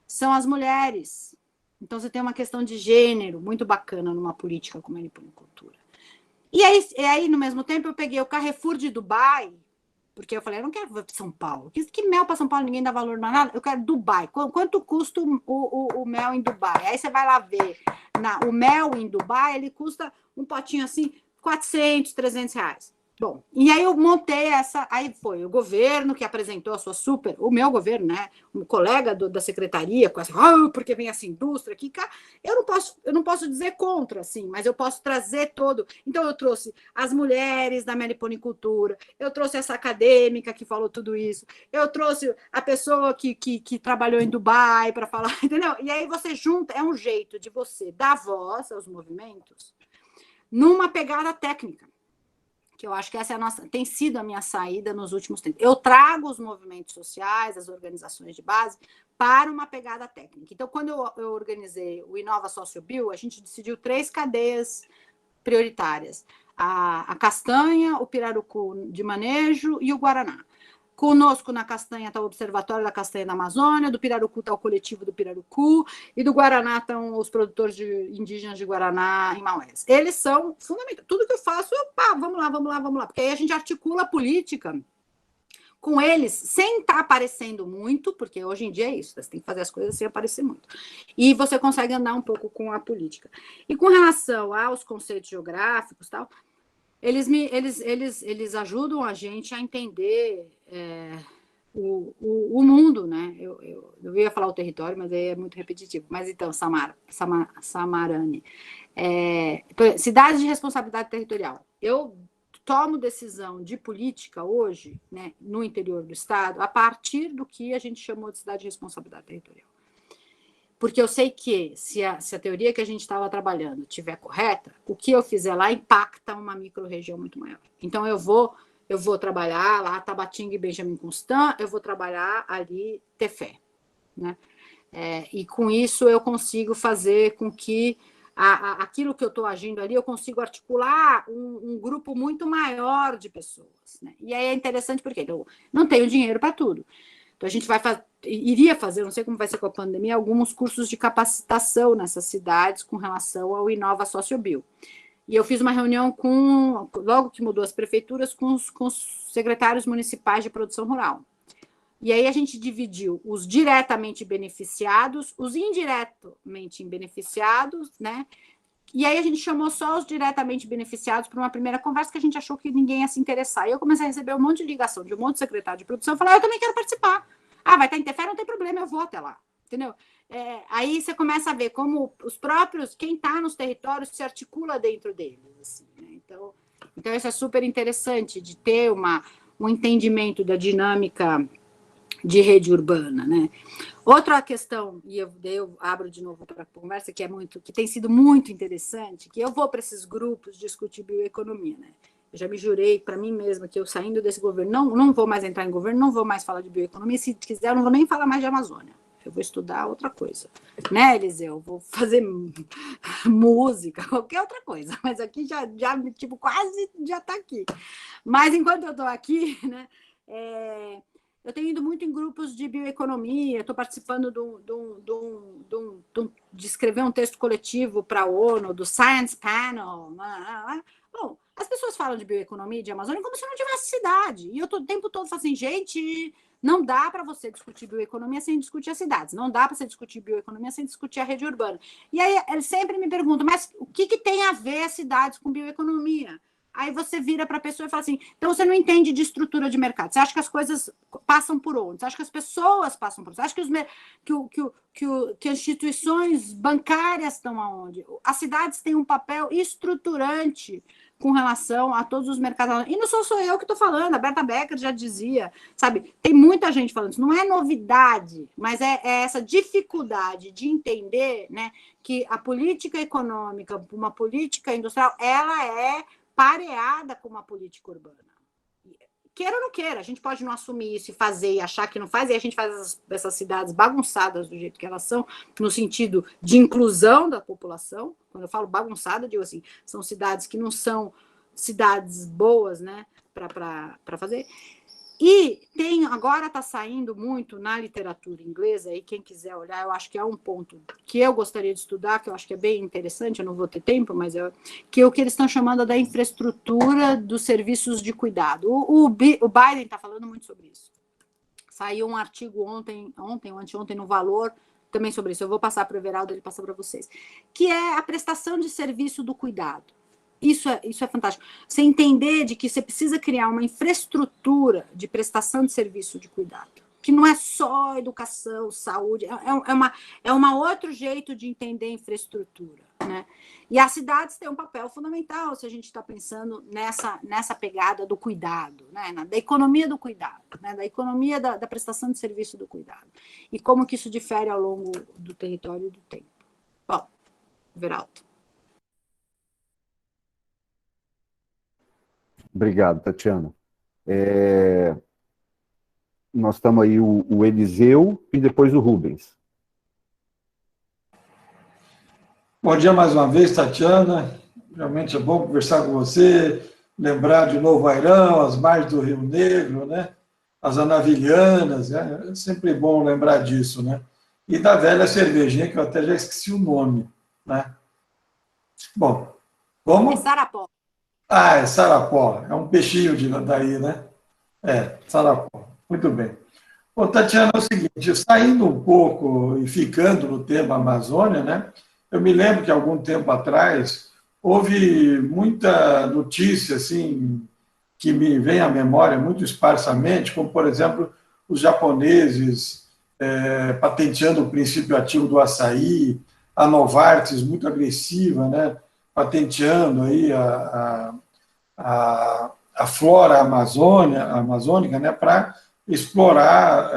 A: são as mulheres. Então você tem uma questão de gênero muito bacana numa política como a meliponicultura. E aí, no mesmo tempo, eu peguei o Carrefour de Dubai, porque eu falei, eu não quero para São Paulo. Que mel para São Paulo, ninguém dá valor na nada. Eu quero Dubai. Quanto custa o mel em Dubai? Aí você vai lá ver. O mel em Dubai, ele custa um potinho assim, 400, 300 reais. Bom, e aí eu montei aí foi o governo que apresentou a sua o meu governo, né, um colega da secretaria, com porque vem essa indústria aqui, cara, eu não posso dizer contra, assim, mas eu posso trazer todo, então eu trouxe as mulheres da meliponicultura, eu trouxe essa acadêmica que falou tudo isso, eu trouxe a pessoa que trabalhou em Dubai para falar, entendeu? E aí você junta, é um jeito de você dar voz aos movimentos numa pegada técnica, que eu acho que essa tem sido a minha saída nos últimos tempos. Eu trago os movimentos sociais, as organizações de base, para uma pegada técnica. Então, quando eu organizei o Inova SocioBio, a gente decidiu 3 cadeias prioritárias. A castanha, o pirarucu de manejo e o guaraná. Conosco na Castanha está o Observatório da Castanha da Amazônia, do Pirarucu está o Coletivo do Pirarucu, e do Guaraná estão os produtores indígenas de Guaraná em Maués. Eles são fundamentais. Tudo que eu faço, vamos lá, porque aí a gente articula a política com eles, sem estar aparecendo muito, porque hoje em dia é isso, você tem que fazer as coisas sem aparecer muito. E você consegue andar um pouco com a política. E com relação aos conceitos geográficos, tal, eles ajudam a gente a entender o mundo, né? Eu ia falar o território, mas aí é muito repetitivo. Mas então, Samarani. Cidades de responsabilidade territorial. Eu tomo decisão de política hoje, né, no interior do estado, a partir do que a gente chamou de cidade de responsabilidade territorial. Porque eu sei que, se a teoria que a gente estava trabalhando estiver correta, o que eu fizer lá impacta uma micro-região muito maior. Então, eu vou trabalhar lá Tabatinga e Benjamin Constant, eu vou trabalhar ali Tefé, né? E com isso eu consigo fazer com que aquilo que eu estou agindo ali, eu consigo articular um grupo muito maior de pessoas, né? E aí é interessante porque eu não tenho dinheiro para tudo. Então, a gente iria fazer, não sei como vai ser com a pandemia, alguns cursos de capacitação nessas cidades com relação ao Inova Sociobio. E eu fiz uma reunião logo que mudou as prefeituras, com os secretários municipais de produção rural. E aí a gente dividiu os diretamente beneficiados, os indiretamente beneficiados, né? E aí a gente chamou só os diretamente beneficiados para uma primeira conversa, que a gente achou que ninguém ia se interessar. E eu comecei a receber um monte de ligação de um monte de secretário de produção. Eu falei, eu também quero participar. Vai estar em Tefé, não tem problema, eu vou até lá. Entendeu? Aí você começa a ver como os próprios, quem está nos territórios, se articula dentro deles. Assim, né? Então, isso é super interessante, de ter um entendimento da dinâmica de rede urbana, né? Outra questão, e eu abro de novo para a conversa, que tem sido muito interessante, que eu vou para esses grupos discutir bioeconomia, né? Eu já me jurei para mim mesma que eu, saindo desse governo, não vou mais entrar em governo, não vou mais falar de bioeconomia, se quiser, eu não vou nem falar mais de Amazônia. Eu vou estudar outra coisa, né, Eliseu? Eu vou fazer música, qualquer outra coisa, mas aqui já tipo, quase já está aqui. Mas enquanto eu estou aqui, né, eu tenho ido muito em grupos de bioeconomia, estou participando de escrever um texto coletivo para a ONU, do Science Panel. Bom, as pessoas falam de bioeconomia de Amazônia como se não tivesse cidade. E eu estou o tempo todo falando assim, gente, não dá para você discutir bioeconomia sem discutir as cidades. Não dá para você discutir bioeconomia sem discutir a rede urbana. E aí eles sempre me perguntam, mas o que tem a ver as cidades com bioeconomia? Aí você vira para a pessoa e fala assim, então você não entende de estrutura de mercado, você acha que as coisas passam por onde? Você acha que as pessoas passam por onde? Você acha que as instituições bancárias estão aonde? As cidades têm um papel estruturante com relação a todos os mercados. E não sou eu que estou falando, a Berta Becker já dizia, sabe? Tem muita gente falando isso, não é novidade, mas é essa dificuldade de entender, né, que a política econômica, uma política industrial, ela é pareada com uma política urbana. Queira ou não queira, a gente pode não assumir isso e fazer e achar que não faz, e a gente faz essas cidades bagunçadas do jeito que elas são, no sentido de inclusão da população. Quando eu falo bagunçada, eu digo assim, são cidades que não são cidades boas, né, para fazer. E agora está saindo muito na literatura inglesa, e quem quiser olhar, eu acho que é um ponto que eu gostaria de estudar, que eu acho que é bem interessante, eu não vou ter tempo, mas que é o que eles estão chamando da infraestrutura dos serviços de cuidado. O Biden está falando muito sobre isso. Saiu um artigo ontem ou anteontem no Valor, também sobre isso. Eu vou passar para o Everaldo, ele passa para vocês. Que é a prestação de serviço do cuidado. Isso é fantástico. Você entender de que você precisa criar uma infraestrutura de prestação de serviço de cuidado, que não é só educação, saúde, é uma outro jeito de entender infraestrutura, né? E as cidades têm um papel fundamental se a gente está pensando nessa pegada do cuidado, né? Da economia do cuidado, né? Da economia da prestação de serviço do cuidado. E como que isso difere ao longo do território e do tempo. Bom, Everaldo.
B: Obrigado, Tatiana. Nós estamos aí o Eliseu e depois o Rubens.
E: Bom dia mais uma vez, Tatiana. Realmente é bom conversar com você, lembrar de Novo Airão, as margens do Rio Negro, né? as anavilhanas, é sempre bom lembrar disso, né? E da velha cervejinha, que eu até já esqueci o nome, né? Bom, como?
A: É Sarapó.
E: Ah, é sarapó, é um peixinho daí, né? É, sarapó, muito bem. Bom, Tatiana, é o seguinte, saindo um pouco e ficando no tema Amazônia, né? Eu me lembro que algum tempo atrás houve muita notícia, assim, que me vem à memória muito esparsamente, como, por exemplo, os japoneses patenteando o princípio ativo do açaí, a Novartis muito agressiva, né, patenteando aí a flora amazônica, né, para explorar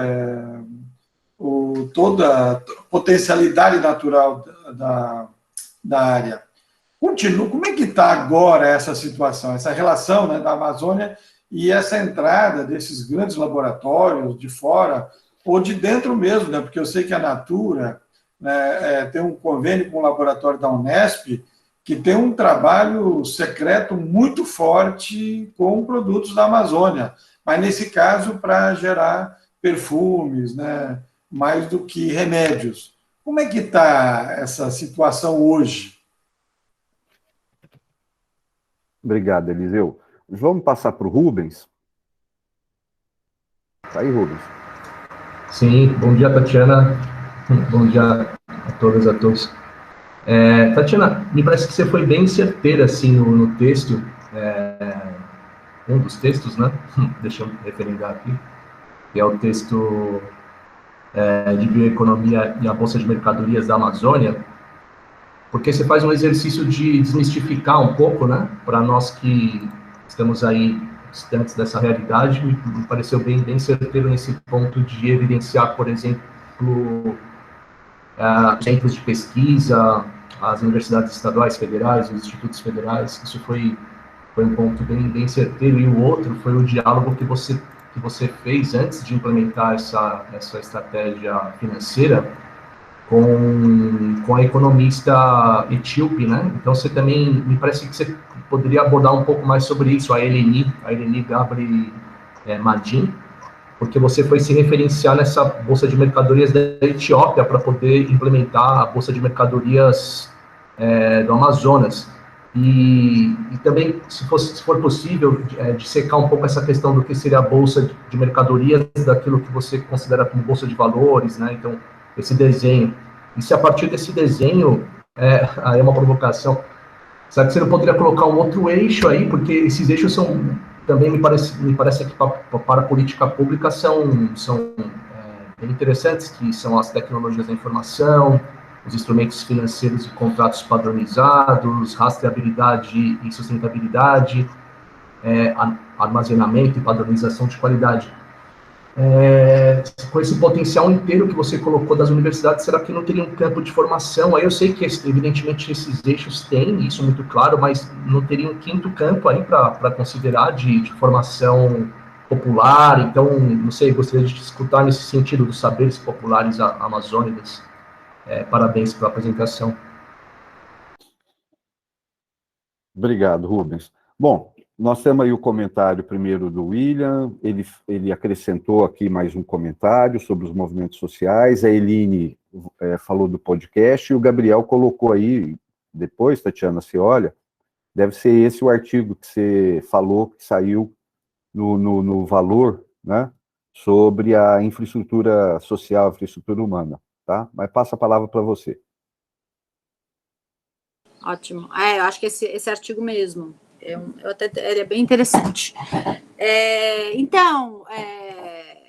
E: toda a potencialidade natural da área. Continua. Como é que está agora essa situação, essa relação, né, da Amazônia e essa entrada desses grandes laboratórios de fora ou de dentro mesmo, né? Porque eu sei que a Natura, né, tem um convênio com o laboratório da Unesp que tem um trabalho secreto muito forte com produtos da Amazônia, mas nesse caso para gerar perfumes, né, mais do que remédios. Como é que está essa situação hoje?
B: Obrigado, Eliseu. Vamos passar para o Rubens. Tá aí, Rubens.
F: Sim, bom dia, Tatiana. Bom dia a todas e a todos. Tatiana, me parece que você foi bem certeira assim, no texto, um dos textos, né? Deixa eu referendar aqui, que é o texto de bioeconomia e a Bolsa de Mercadorias da Amazônia, porque você faz um exercício de desmistificar um pouco, né? Para nós que estamos aí distantes dessa realidade, me pareceu bem certeiro nesse ponto de evidenciar, por exemplo, centros de pesquisa, as universidades estaduais, federais, os institutos federais. Isso foi um ponto bem certeiro. E o outro foi o diálogo que você fez antes de implementar essa estratégia financeira com a economista etíope, né? Então, você também, me parece que você poderia abordar um pouco mais sobre isso, a Eleni Gabri Madin, porque você foi se referenciar nessa Bolsa de Mercadorias da Etiópia para poder implementar a Bolsa de Mercadorias do Amazonas. E também, se for possível, dissecar um pouco essa questão do que seria a Bolsa de Mercadorias, daquilo que você considera como Bolsa de Valores, né? Então, esse desenho. E se a partir desse desenho, aí é uma provocação, será que você não poderia colocar um outro eixo aí? Porque esses eixos também me parece que para a política pública são bem interessantes, que são as tecnologias da informação, os instrumentos financeiros e contratos padronizados, rastreabilidade e sustentabilidade, armazenamento e padronização de qualidade. Com esse potencial inteiro que você colocou das universidades, será que não teria um campo de formação? Aí eu sei que, evidentemente, esses eixos têm, isso muito claro, mas não teria um quinto campo aí para considerar de formação popular? Então, não sei, gostaria de te escutar nesse sentido dos saberes populares amazônicos. Parabéns pela apresentação.
B: Obrigado, Rubens. Bom, nós temos aí o comentário primeiro do William, ele acrescentou aqui mais um comentário sobre os movimentos sociais, a Eline falou do podcast, e o Gabriel colocou aí, depois, Tatiana, se olha, deve ser esse o artigo que você falou, que saiu no Valor, né, sobre a infraestrutura social, infraestrutura humana, tá? Mas passa a palavra para você.
A: Ótimo. Eu acho que esse artigo mesmo, ele é bem interessante. Então,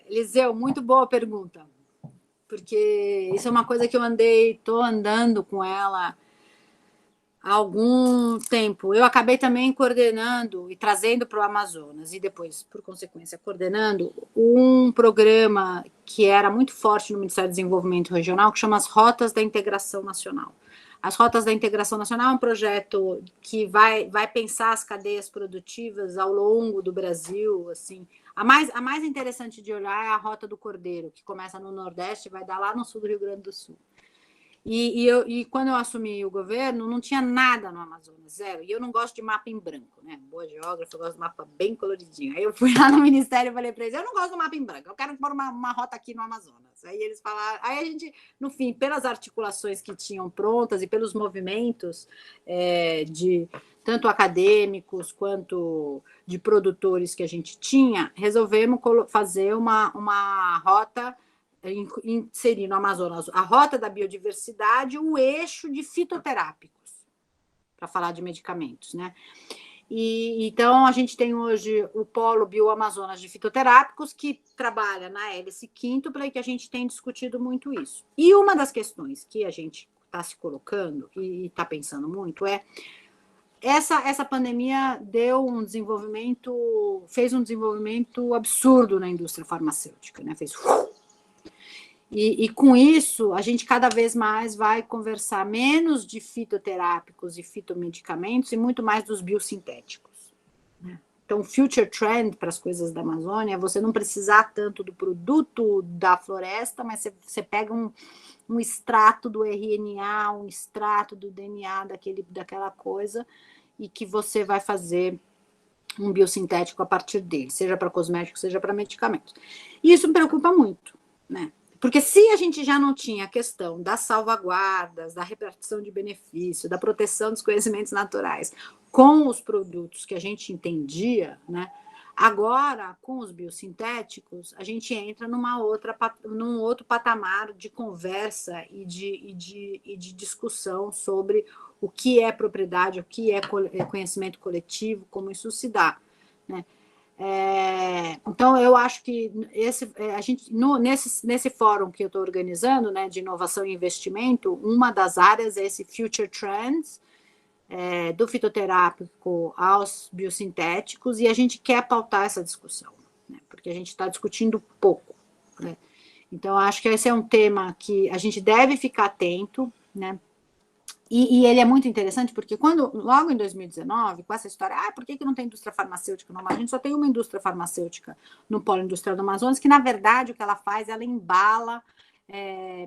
A: Eliseu, muito boa pergunta, porque isso é uma coisa que estou andando com ela há algum tempo. Eu acabei também coordenando e trazendo para o Amazonas, e depois, por consequência, coordenando um programa que era muito forte no Ministério do Desenvolvimento Regional, que chama as Rotas da Integração Nacional. As Rotas da Integração Nacional é um projeto que vai pensar as cadeias produtivas ao longo do Brasil. Assim, a mais interessante de olhar é a Rota do Cordeiro, que começa no Nordeste e vai dar lá no sul do Rio Grande do Sul. E quando eu assumi o governo, não tinha nada no Amazonas, zero. E eu não gosto de mapa em branco, né? Boa geógrafa, eu gosto de mapa bem coloridinho. Aí eu fui lá no Ministério e falei para eles, eu não gosto do mapa em branco, eu quero pôr uma rota aqui no Amazonas. Aí eles falaram, aí a gente, no fim, pelas articulações que tinham prontas e pelos movimentos de tanto acadêmicos quanto de produtores que a gente tinha, resolvemos fazer uma rota, inserir no Amazonas a rota da biodiversidade, o eixo de fitoterápicos, para falar de medicamentos, né? E então a gente tem hoje o Polo Bioamazonas de Fitoterápicos, que trabalha na hélice quíntupla e que a gente tem discutido muito isso. E uma das questões que a gente está se colocando e está pensando muito essa pandemia fez um desenvolvimento absurdo na indústria farmacêutica, né? Fez e com isso, a gente cada vez mais vai conversar menos de fitoterápicos e fitomedicamentos e muito mais dos biosintéticos, né? Então, o future trend para as coisas da Amazônia é você não precisar tanto do produto da floresta, mas você pega um extrato do RNA, um extrato do DNA daquela coisa, e que você vai fazer um biosintético a partir dele, seja para cosméticos, seja para medicamentos. E isso me preocupa muito, né? Porque se a gente já não tinha a questão das salvaguardas, da repartição de benefício, da proteção dos conhecimentos naturais com os produtos que a gente entendia, né? Agora, com os biosintéticos, a gente entra num outro patamar de conversa e de discussão sobre o que é propriedade, o que é conhecimento coletivo, como isso se dá, né? Então, eu acho que nesse fórum que eu estou organizando, né, de inovação e investimento, uma das áreas é esse Future Trends, do fitoterápico aos biosintéticos, e a gente quer pautar essa discussão, né, porque a gente está discutindo pouco, né? Então, acho que esse é um tema que a gente deve ficar atento, né? E ele é muito interessante porque logo em 2019, com essa história, por que não tem indústria farmacêutica no Amazonas? A gente só tem uma indústria farmacêutica no Polo Industrial do Amazonas, que, na verdade, o que ela faz, ela embala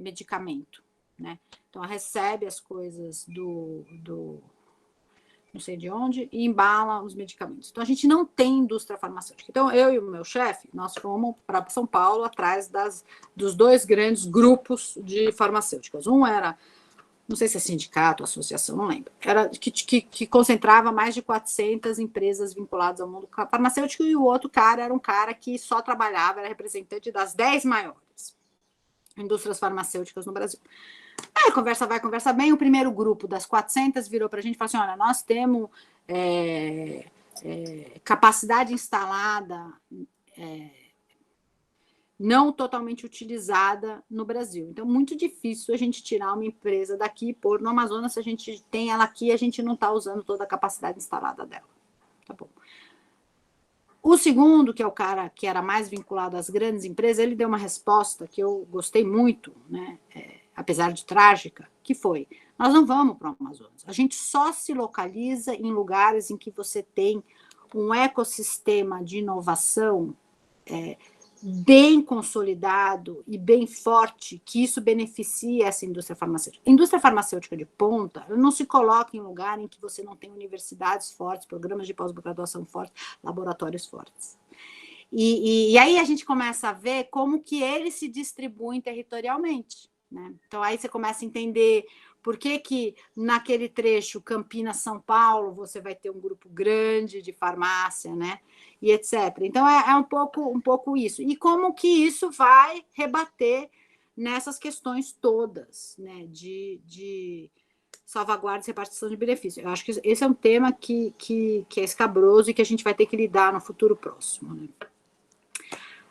A: medicamento, né? Então, ela recebe as coisas do não sei de onde, e embala os medicamentos. Então, a gente não tem indústria farmacêutica. Então, eu e o meu chefe, nós fomos para São Paulo atrás dos dois grandes grupos de farmacêuticas. Um era, não sei se é sindicato, associação, não lembro, era que concentrava mais de 400 empresas vinculadas ao mundo farmacêutico, e o outro cara era um cara que só trabalhava, era representante das 10 maiores indústrias farmacêuticas no Brasil. Aí, conversa vai, conversa bem, o primeiro grupo das 400 virou para a gente e falou assim, olha, nós temos capacidade instalada não totalmente utilizada no Brasil. Então, muito difícil a gente tirar uma empresa daqui e pôr no Amazonas. Se a gente tem ela aqui, a gente não está usando toda a capacidade instalada dela. Tá bom. O segundo, que é o cara que era mais vinculado às grandes empresas, ele deu uma resposta que eu gostei muito, né? Apesar de trágica, que foi, nós não vamos para o Amazonas. A gente só se localiza em lugares em que você tem um ecossistema de inovação bem consolidado e bem forte, que isso beneficia essa indústria farmacêutica. Indústria farmacêutica de ponta não se coloca em lugar em que você não tem universidades fortes, programas de pós-graduação fortes, laboratórios fortes. E aí a gente começa a ver como que eles se distribuem territorialmente, né? Então aí você começa a entender por que naquele trecho Campinas-São Paulo você vai ter um grupo grande de farmácia, né? E etc. Então, um pouco isso. E como que isso vai rebater nessas questões todas, né? De salvaguarda e repartição de benefícios. Eu acho que esse é um tema que é escabroso e que a gente vai ter que lidar no futuro próximo, né?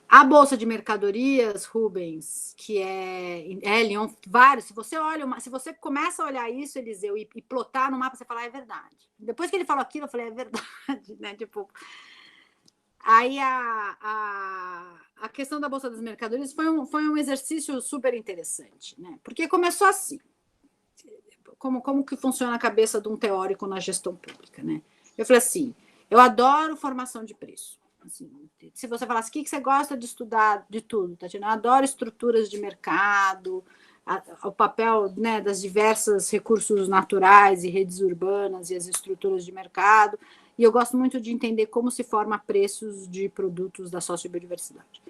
A: A Bolsa de Mercadorias, Rubens, que é Lyon, vários, se você começa a olhar isso, Eliseu, e plotar no mapa, você fala, é verdade. Depois que ele falou aquilo, eu falei, é verdade, né? Tipo, aí a questão da Bolsa das Mercadorias foi um exercício super interessante, né? Porque começou assim, como que funciona a cabeça de um teórico na gestão pública, né? Eu falei assim, eu adoro formação de preço. Assim, se você falasse o que você gosta de estudar de tudo, Tatiana, eu adoro estruturas de mercado, o papel, né, das diversas recursos naturais e redes urbanas e as estruturas de mercado, e eu gosto muito de entender como se forma preços de produtos da sociobiodiversidade.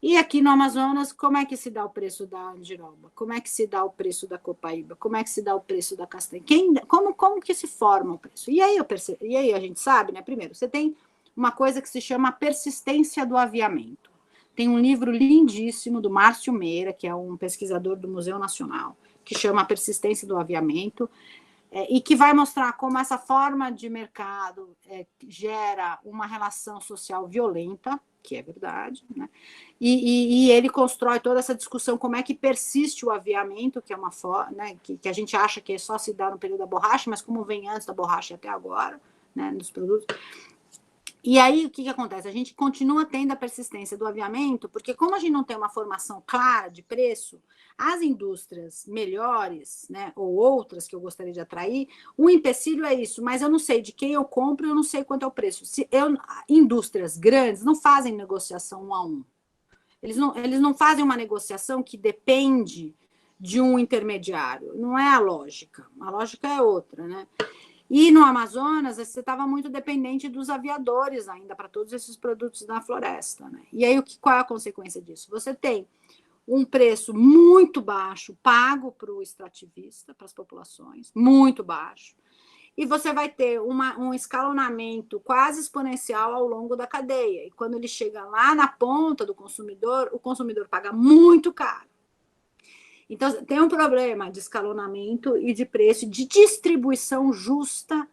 A: E aqui no Amazonas, como é que se dá o preço da andiroba? Como é que se dá o preço da copaíba? Como é que se dá o preço da castanha? Como que se forma o preço? E aí a gente sabe, né? Primeiro, você tem uma coisa que se chama persistência do aviamento. Tem um livro lindíssimo do Márcio Meira, que é um pesquisador do Museu Nacional, que chama A Persistência do Aviamento, e que vai mostrar como essa forma de mercado gera uma relação social violenta, que é verdade, né? E ele constrói toda essa discussão, como é que persiste o aviamento, que é uma forma, né, que a gente acha que só se dá no período da borracha, mas como vem antes da borracha até agora, né, nos produtos. E aí, o que acontece? A gente continua tendo a persistência do aviamento, porque como a gente não tem uma formação clara de preço, as indústrias melhores, né, ou outras que eu gostaria de atrair, o empecilho é isso, mas eu não sei de quem eu compro, eu não sei quanto é o preço. Indústrias grandes não fazem negociação 1 a 1. Eles não fazem uma negociação que depende de um intermediário. Não é a lógica é outra, né? E no Amazonas, você estava muito dependente dos aviadores ainda para todos esses produtos da floresta, né? E aí, qual é a consequência disso? Você tem um preço muito baixo pago para o extrativista, para as populações, muito baixo, e você vai ter um escalonamento quase exponencial ao longo da cadeia. E quando ele chega lá na ponta do consumidor, o consumidor paga muito caro. Então, tem um problema de escalonamento e de preço, de distribuição justa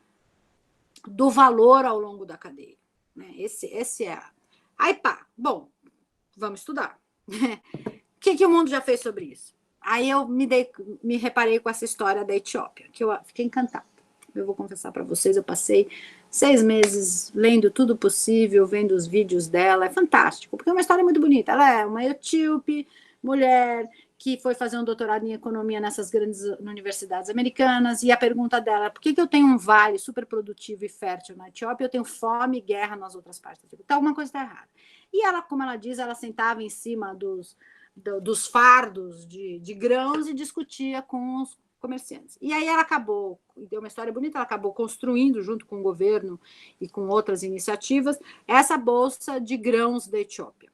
A: do valor ao longo da cadeia. Né? Esse é a... Aí, bom, vamos estudar. O que o mundo já fez sobre isso? Aí eu me reparei com essa história da Etiópia, que eu fiquei encantada. Eu vou confessar para vocês, eu passei 6 meses lendo tudo possível, vendo os vídeos dela, é fantástico, porque é uma história muito bonita. Ela é uma etíope, mulher, que foi fazer um doutorado em economia nessas grandes universidades americanas, e a pergunta dela, por que eu tenho um vale super produtivo e fértil na Etiópia, eu tenho fome e guerra nas outras partes da África? Então, alguma coisa está errada. E ela, como ela diz, ela sentava em cima dos fardos de grãos e discutia com os comerciantes. E aí ela acabou, deu uma história bonita, ela acabou construindo, junto com o governo e com outras iniciativas, essa bolsa de grãos da Etiópia.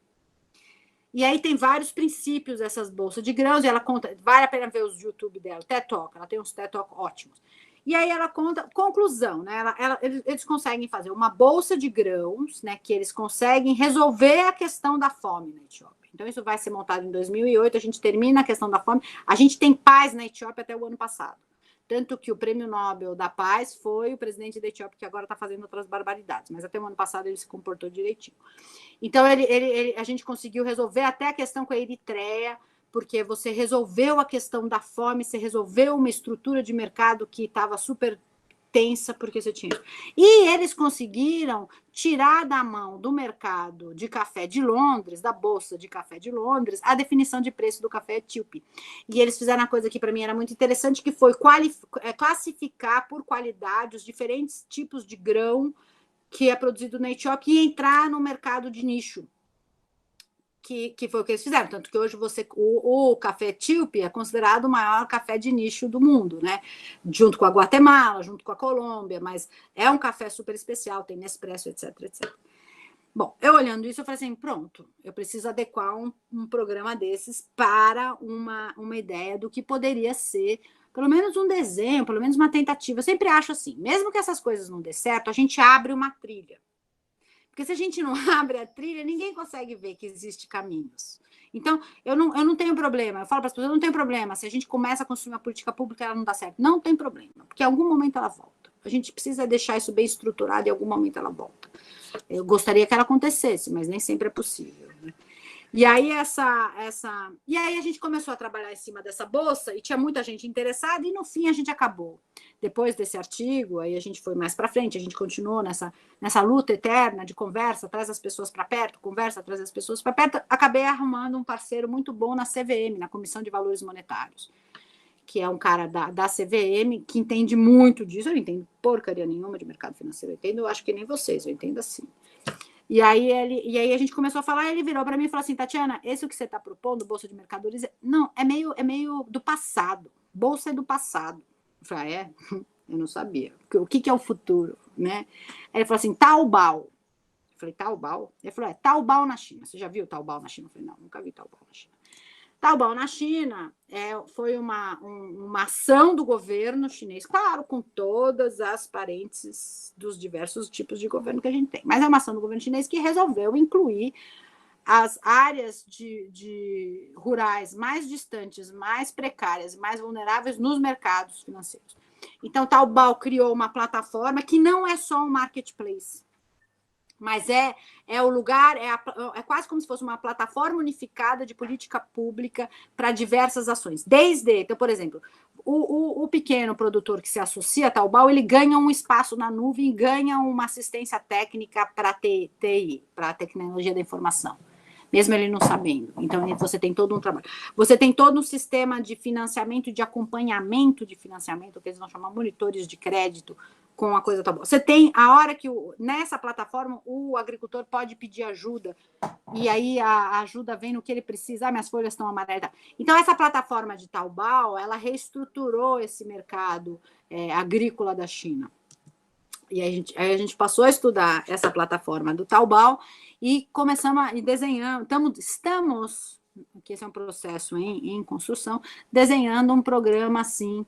A: E aí tem vários princípios dessas bolsas de grãos, e ela conta, vale a pena ver os YouTube dela, TED Talk, ela tem uns TED Talk ótimos. E aí ela conta, conclusão, né? Eles conseguem fazer uma bolsa de grãos, né? Que eles conseguem resolver a questão da fome na Etiópia. Então, isso vai ser montado em 2008, a gente termina a questão da fome, a gente tem paz na Etiópia até o ano passado. Tanto que o Prêmio Nobel da Paz foi o presidente da Etiópia, que agora está fazendo outras barbaridades, mas até o ano passado ele se comportou direitinho. Então, a gente conseguiu resolver até a questão com a Eritreia, porque você resolveu a questão da fome, você resolveu uma estrutura de mercado que estava super tensa, porque você tinha. E eles conseguiram tirar da mão do mercado de café de Londres, da Bolsa de Café de Londres, a definição de preço do café etíope. E eles fizeram uma coisa que para mim era muito interessante, que foi classificar por qualidade os diferentes tipos de grão que é produzido na Etiópia e entrar no mercado de nicho. Que foi o que eles fizeram, tanto que hoje o café etíope é considerado o maior café de nicho do mundo, né? Junto com a Guatemala, junto com a Colômbia, mas é um café super especial, tem Nespresso, etc, etc. Bom, eu olhando isso, eu falei assim, pronto, eu preciso adequar um programa desses para uma ideia do que poderia ser, pelo menos um desenho, pelo menos uma tentativa. Eu sempre acho assim, mesmo que essas coisas não dê certo, a gente abre uma trilha. Porque se a gente não abre a trilha, ninguém consegue ver que existem caminhos. Então, eu não tenho problema. Eu falo para as pessoas, eu não tenho problema. Se a gente começa a construir uma política pública, ela não dá certo. Não tem problema, porque em algum momento ela volta. A gente precisa deixar isso bem estruturado e em algum momento ela volta. Eu gostaria que ela acontecesse, mas nem sempre é possível, né? E aí e aí a gente começou a trabalhar em cima dessa bolsa e tinha muita gente interessada e no fim a gente acabou. Depois desse artigo, aí a gente foi mais para frente, a gente continuou nessa luta eterna de conversa, traz as pessoas para perto, conversa, traz as pessoas para perto. Acabei arrumando um parceiro muito bom na CVM, na Comissão de Valores Monetários, que é um cara da CVM que entende muito disso. Eu não entendo porcaria nenhuma de mercado financeiro, eu acho que nem vocês, eu entendo assim. E aí a gente começou a falar, ele virou para mim e falou assim, Tatiana, esse que você está propondo, Bolsa de Mercadorias, não, é meio do passado. Bolsa é do passado. Eu falei, é? Eu não sabia. O que é o futuro, né? Aí ele falou assim, Taobao. Eu falei, Taobao? Ele falou, Taobao na China. Você já viu Taobao na China? Eu falei, não, nunca vi Taobao na China. Taobao na China foi uma ação do governo chinês, claro, com todas as parênteses dos diversos tipos de governo que a gente tem, mas é uma ação do governo chinês que resolveu incluir as áreas de rurais mais distantes, mais precárias, mais vulneráveis nos mercados financeiros. Então, Taobao criou uma plataforma que não é só um marketplace, mas é o lugar, é quase como se fosse uma plataforma unificada de política pública para diversas ações. Então, por exemplo, o pequeno produtor que se associa a Taobao, ele ganha um espaço na nuvem, ganha uma assistência técnica para TI, para a tecnologia da informação, mesmo ele não sabendo. Então, você tem todo um trabalho. Você tem todo um sistema de financiamento, de acompanhamento de financiamento, que eles vão chamar monitores de crédito, com a coisa tá boa. Você tem a hora que nessa plataforma o agricultor pode pedir ajuda e aí a ajuda vem no que ele precisa. Minhas folhas estão amarelas. Então essa plataforma de Taobao, ela reestruturou esse mercado agrícola da China. E aí a gente passou a estudar essa plataforma do Taobao e começamos a desenhar. Estamos, que esse é um processo em construção, desenhando um programa assim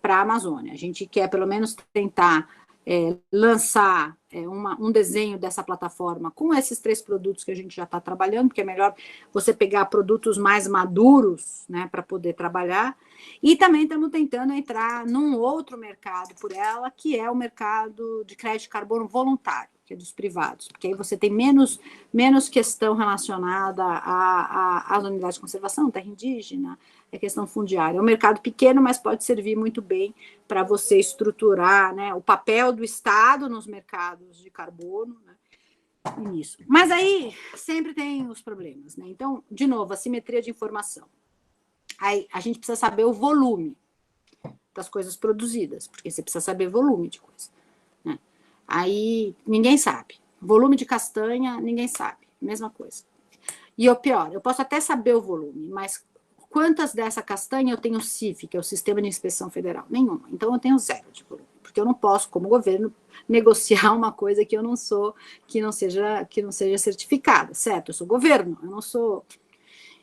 A: para a Amazônia. A gente quer, pelo menos, tentar lançar um desenho dessa plataforma com esses 3 produtos que a gente já está trabalhando, porque é melhor você pegar produtos mais maduros, né, para poder trabalhar. E também estamos tentando entrar num outro mercado por ela, que é o mercado de crédito de carbono voluntário, que é dos privados, porque aí você tem menos questão relacionada às unidades de conservação, terra indígena, questão fundiária. É um mercado pequeno, mas pode servir muito bem para você estruturar, né, o papel do Estado nos mercados de carbono, né, e nisso. Mas aí sempre tem os problemas, né? Então, de novo, assimetria de informação. Aí a gente precisa saber o volume das coisas produzidas, porque você precisa saber volume de coisa, né? Aí ninguém sabe. Volume de castanha, ninguém sabe. Mesma coisa. E o pior, eu posso até saber o volume, mas quantas dessa castanha eu tenho CIF, que é o Sistema de Inspeção Federal? Nenhuma. Então eu tenho 0 de volume, porque eu não posso, como governo, negociar uma coisa que eu não sou, que não seja certificada, certo? Eu sou governo, eu não sou.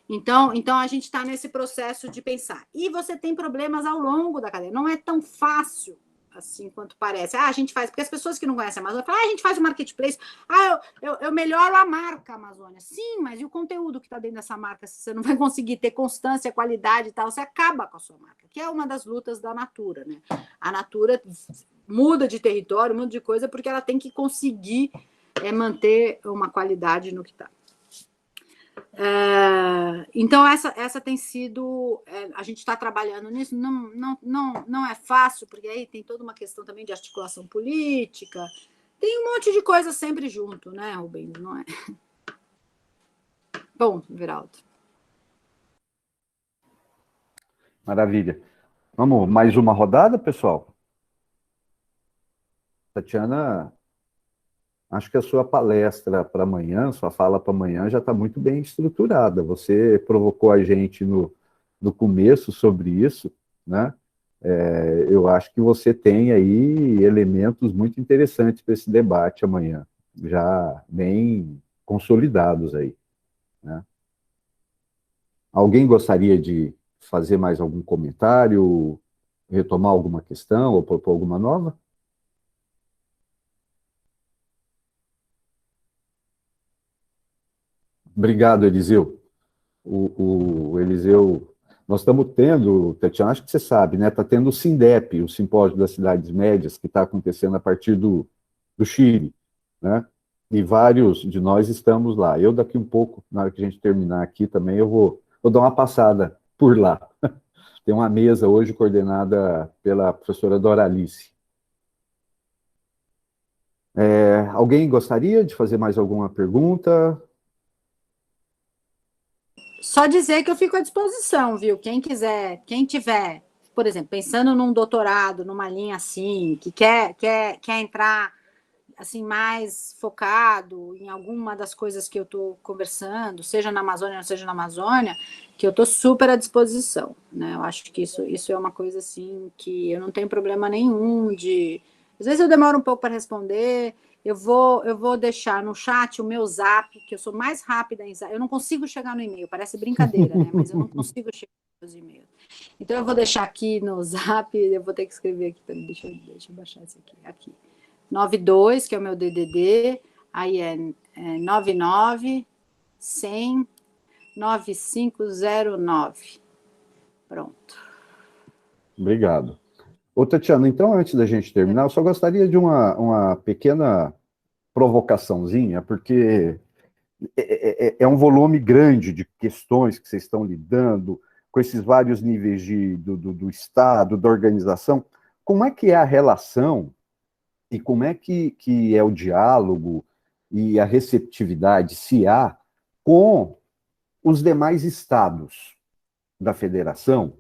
A: Então a gente está nesse processo de pensar. E você tem problemas ao longo da cadeia. Não é tão fácil assim quanto parece. A gente faz, porque as pessoas que não conhecem a Amazônia falam, a gente faz o marketplace, eu melhoro a marca Amazônia. Sim, mas e o conteúdo que está dentro dessa marca? Se você não vai conseguir ter constância, qualidade e tal, você acaba com a sua marca, que é uma das lutas da Natura, né? A Natura muda de território, muda de coisa, porque ela tem que conseguir manter uma qualidade no que está. Então essa tem sido, a gente está trabalhando nisso, não é fácil, porque aí tem toda uma questão também de articulação política, tem um monte de coisa sempre junto, né, Rubens, não é? Bom, Everaldo.
B: Maravilha. Vamos, mais uma rodada, pessoal? Tatiana, acho que a sua palestra para amanhã, sua fala para amanhã já está muito bem estruturada. Você provocou a gente no começo sobre isso, né? Eu acho que você tem aí elementos muito interessantes para esse debate amanhã, já bem consolidados aí, né? Alguém gostaria de fazer mais algum comentário, retomar alguma questão ou propor alguma nova? Obrigado, Eliseu. O Eliseu, nós estamos tendo, Tatiana, acho que você sabe, né? Está tendo o SINDEP, o Simpósio das Cidades Médias, que está acontecendo a partir do Chile, né? E vários de nós estamos lá. Eu, daqui um pouco, na hora que a gente terminar aqui também, eu vou dar uma passada por lá. Tem uma mesa hoje coordenada pela professora Doralice. Alguém gostaria de fazer mais alguma pergunta?
A: Só dizer que eu fico à disposição, viu? Quem quiser, quem tiver, por exemplo, pensando num doutorado, numa linha assim, que quer entrar assim, mais focado em alguma das coisas que eu estou conversando, seja na Amazônia ou seja na Amazônia, que eu estou super à disposição, né? Eu acho que isso é uma coisa, assim, que eu não tenho problema nenhum de... Às vezes eu demoro um pouco para responder, eu vou deixar no chat o meu zap, que eu sou mais rápida em zap. Eu não consigo chegar no e-mail, parece brincadeira, né? Mas eu não consigo chegar nos e-mails. Então, eu vou deixar aqui no zap, eu vou ter que escrever aqui, peraí, deixa eu baixar isso aqui. 92, que é o meu DDD, aí é 99 100 9509. Pronto.
B: Obrigado. Ô, Tatiana, então, antes da gente terminar, eu só gostaria de uma pequena provocaçãozinha, porque é um volume grande de questões que vocês estão lidando, com esses vários níveis do Estado, da organização. Como é que é a relação e como é que é o diálogo e a receptividade, se há, com os demais estados da federação,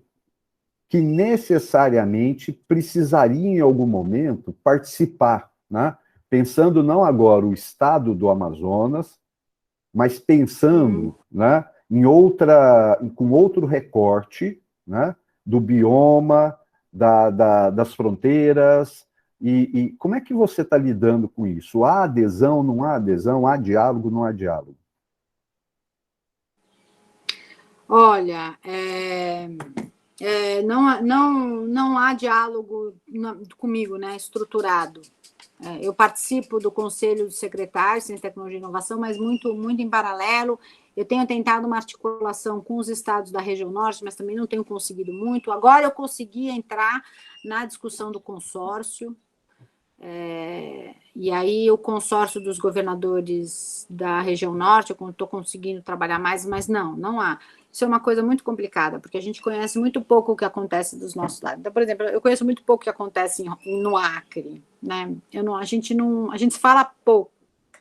B: que necessariamente precisariam, em algum momento, participar, né? Pensando não agora o estado do Amazonas, mas pensando, né, com outro recorte, né, do bioma, das fronteiras, e como é que você está lidando com isso? Há adesão, não há adesão? Há diálogo, não há diálogo?
A: Olha, não há diálogo comigo, né, estruturado. Eu participo do Conselho de Secretários em Tecnologia e Inovação, mas muito em paralelo. Eu tenho tentado uma articulação com os estados da região norte, mas também não tenho conseguido muito. Agora eu consegui entrar na discussão do consórcio, e aí o consórcio dos governadores da região norte, eu estou conseguindo trabalhar mais, mas não há. Isso é uma coisa muito complicada, porque a gente conhece muito pouco o que acontece dos nossos lados. Então, por exemplo, eu conheço muito pouco o que acontece no Acre, né? A gente se fala pouco,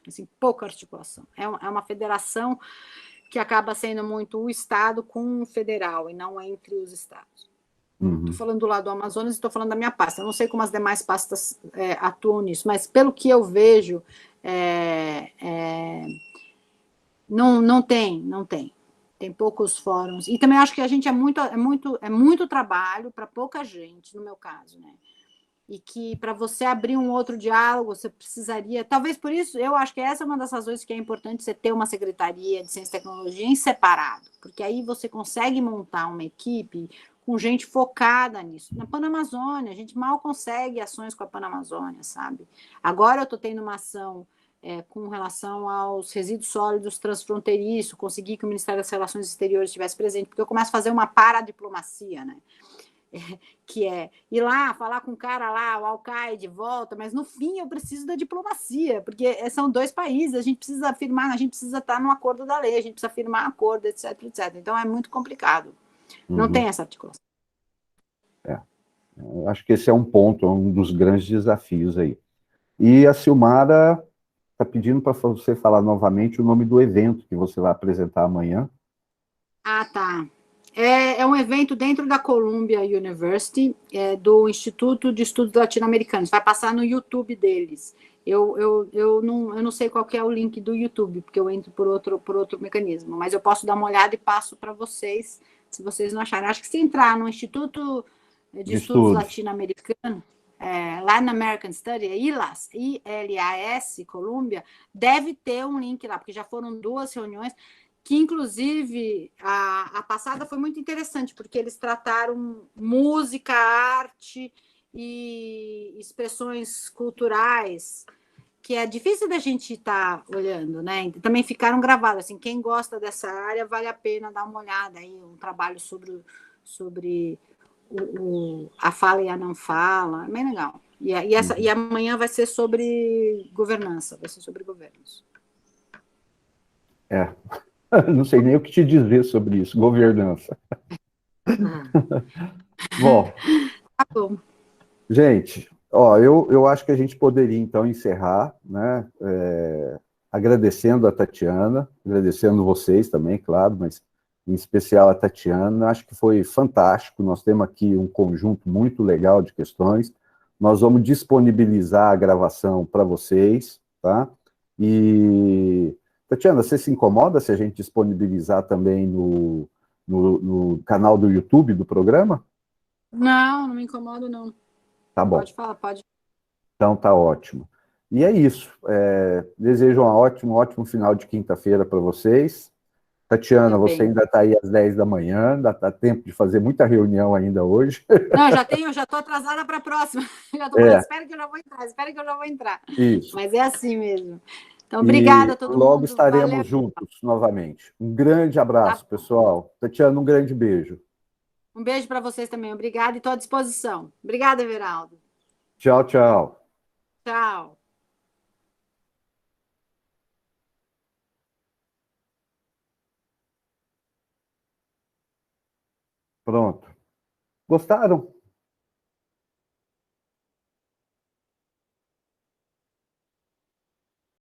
A: assim, pouca articulação. É uma federação que acaba sendo muito o Estado com o federal, e não entre os estados. Estou falando do lado do Amazonas e estou falando da minha pasta. Eu não sei como as demais pastas atuam nisso, mas pelo que eu vejo, não tem. Tem poucos fóruns. E também acho que a gente é muito trabalho para pouca gente, no meu caso, né? E que para você abrir um outro diálogo, você precisaria... Talvez por isso, eu acho que essa é uma das razões que é importante você ter uma secretaria de ciência e tecnologia em separado, porque aí você consegue montar uma equipe com gente focada nisso. Na Panamazônia, a gente mal consegue ações com a Panamazônia, sabe? Agora eu estou tendo uma ação com relação aos resíduos sólidos transfronteiriços, conseguir que o Ministério das Relações Exteriores estivesse presente, porque eu começo a fazer uma paradiplomacia, né? Que é ir lá, falar com o cara lá, o Al-Qaeda, volta, mas no fim eu preciso da diplomacia, porque são dois países, a gente precisa afirmar, a gente precisa estar no acordo da lei, a gente precisa firmar acordo, etc. Então é muito complicado. Não tem essa articulação.
B: Eu acho que esse é um ponto, um dos grandes desafios aí. E a Silmara está pedindo para você falar novamente o nome do evento que você vai apresentar amanhã.
A: Ah, tá. É um evento dentro da Columbia University, do Instituto de Estudos Latino-Americanos. Vai passar no YouTube deles. Eu não sei qual que é o link do YouTube, porque eu entro por outro mecanismo, mas eu posso dar uma olhada e passo para vocês, se vocês não acharem. Acho que se entrar no Instituto de Estudos Latino-Americanos, Latin American Study, ILAS, I-L-A-S, Columbia, deve ter um link lá, porque já foram 2 reuniões, que inclusive a passada foi muito interessante, porque eles trataram música, arte e expressões culturais, que é difícil da gente estar olhando, né? Também ficaram gravados, assim, quem gosta dessa área, vale a pena dar uma olhada aí, um trabalho sobre a fala e a não fala, é bem legal. E amanhã vai ser sobre governança, vai ser sobre governos.
B: Não sei nem o que te dizer sobre isso, governança. Bom,
A: tá bom.
B: Gente, eu acho que a gente poderia, então, encerrar, né, agradecendo a Tatiana, agradecendo vocês também, claro, mas em especial a Tatiana. Acho que foi fantástico, nós temos aqui um conjunto muito legal de questões, Nós vamos disponibilizar a gravação para vocês, tá? E, Tatiana, você se incomoda se a gente disponibilizar também no canal do YouTube do programa?
A: Não, não me incomodo, não.
B: Tá bom.
A: Pode falar, pode.
B: Então tá ótimo. E é isso. Desejo um ótimo final de quinta-feira para vocês. Tatiana,
A: Também.
B: você ainda está aí às 10 da manhã, ainda está tempo de fazer muita reunião ainda hoje.
A: Não, já estou atrasada para a próxima. Já estou falando, espero que eu já vou entrar.
B: Isso.
A: Mas é assim mesmo. Então, obrigada a todo mundo.
B: Logo estaremos
A: Valeu.
B: juntos novamente. Um grande abraço, pessoal. Tatiana, um grande beijo.
A: Um beijo para vocês também. Obrigada e estou à disposição. Obrigada, Everaldo.
B: Tchau, tchau.
A: Tchau.
B: Pronto. Gostaram?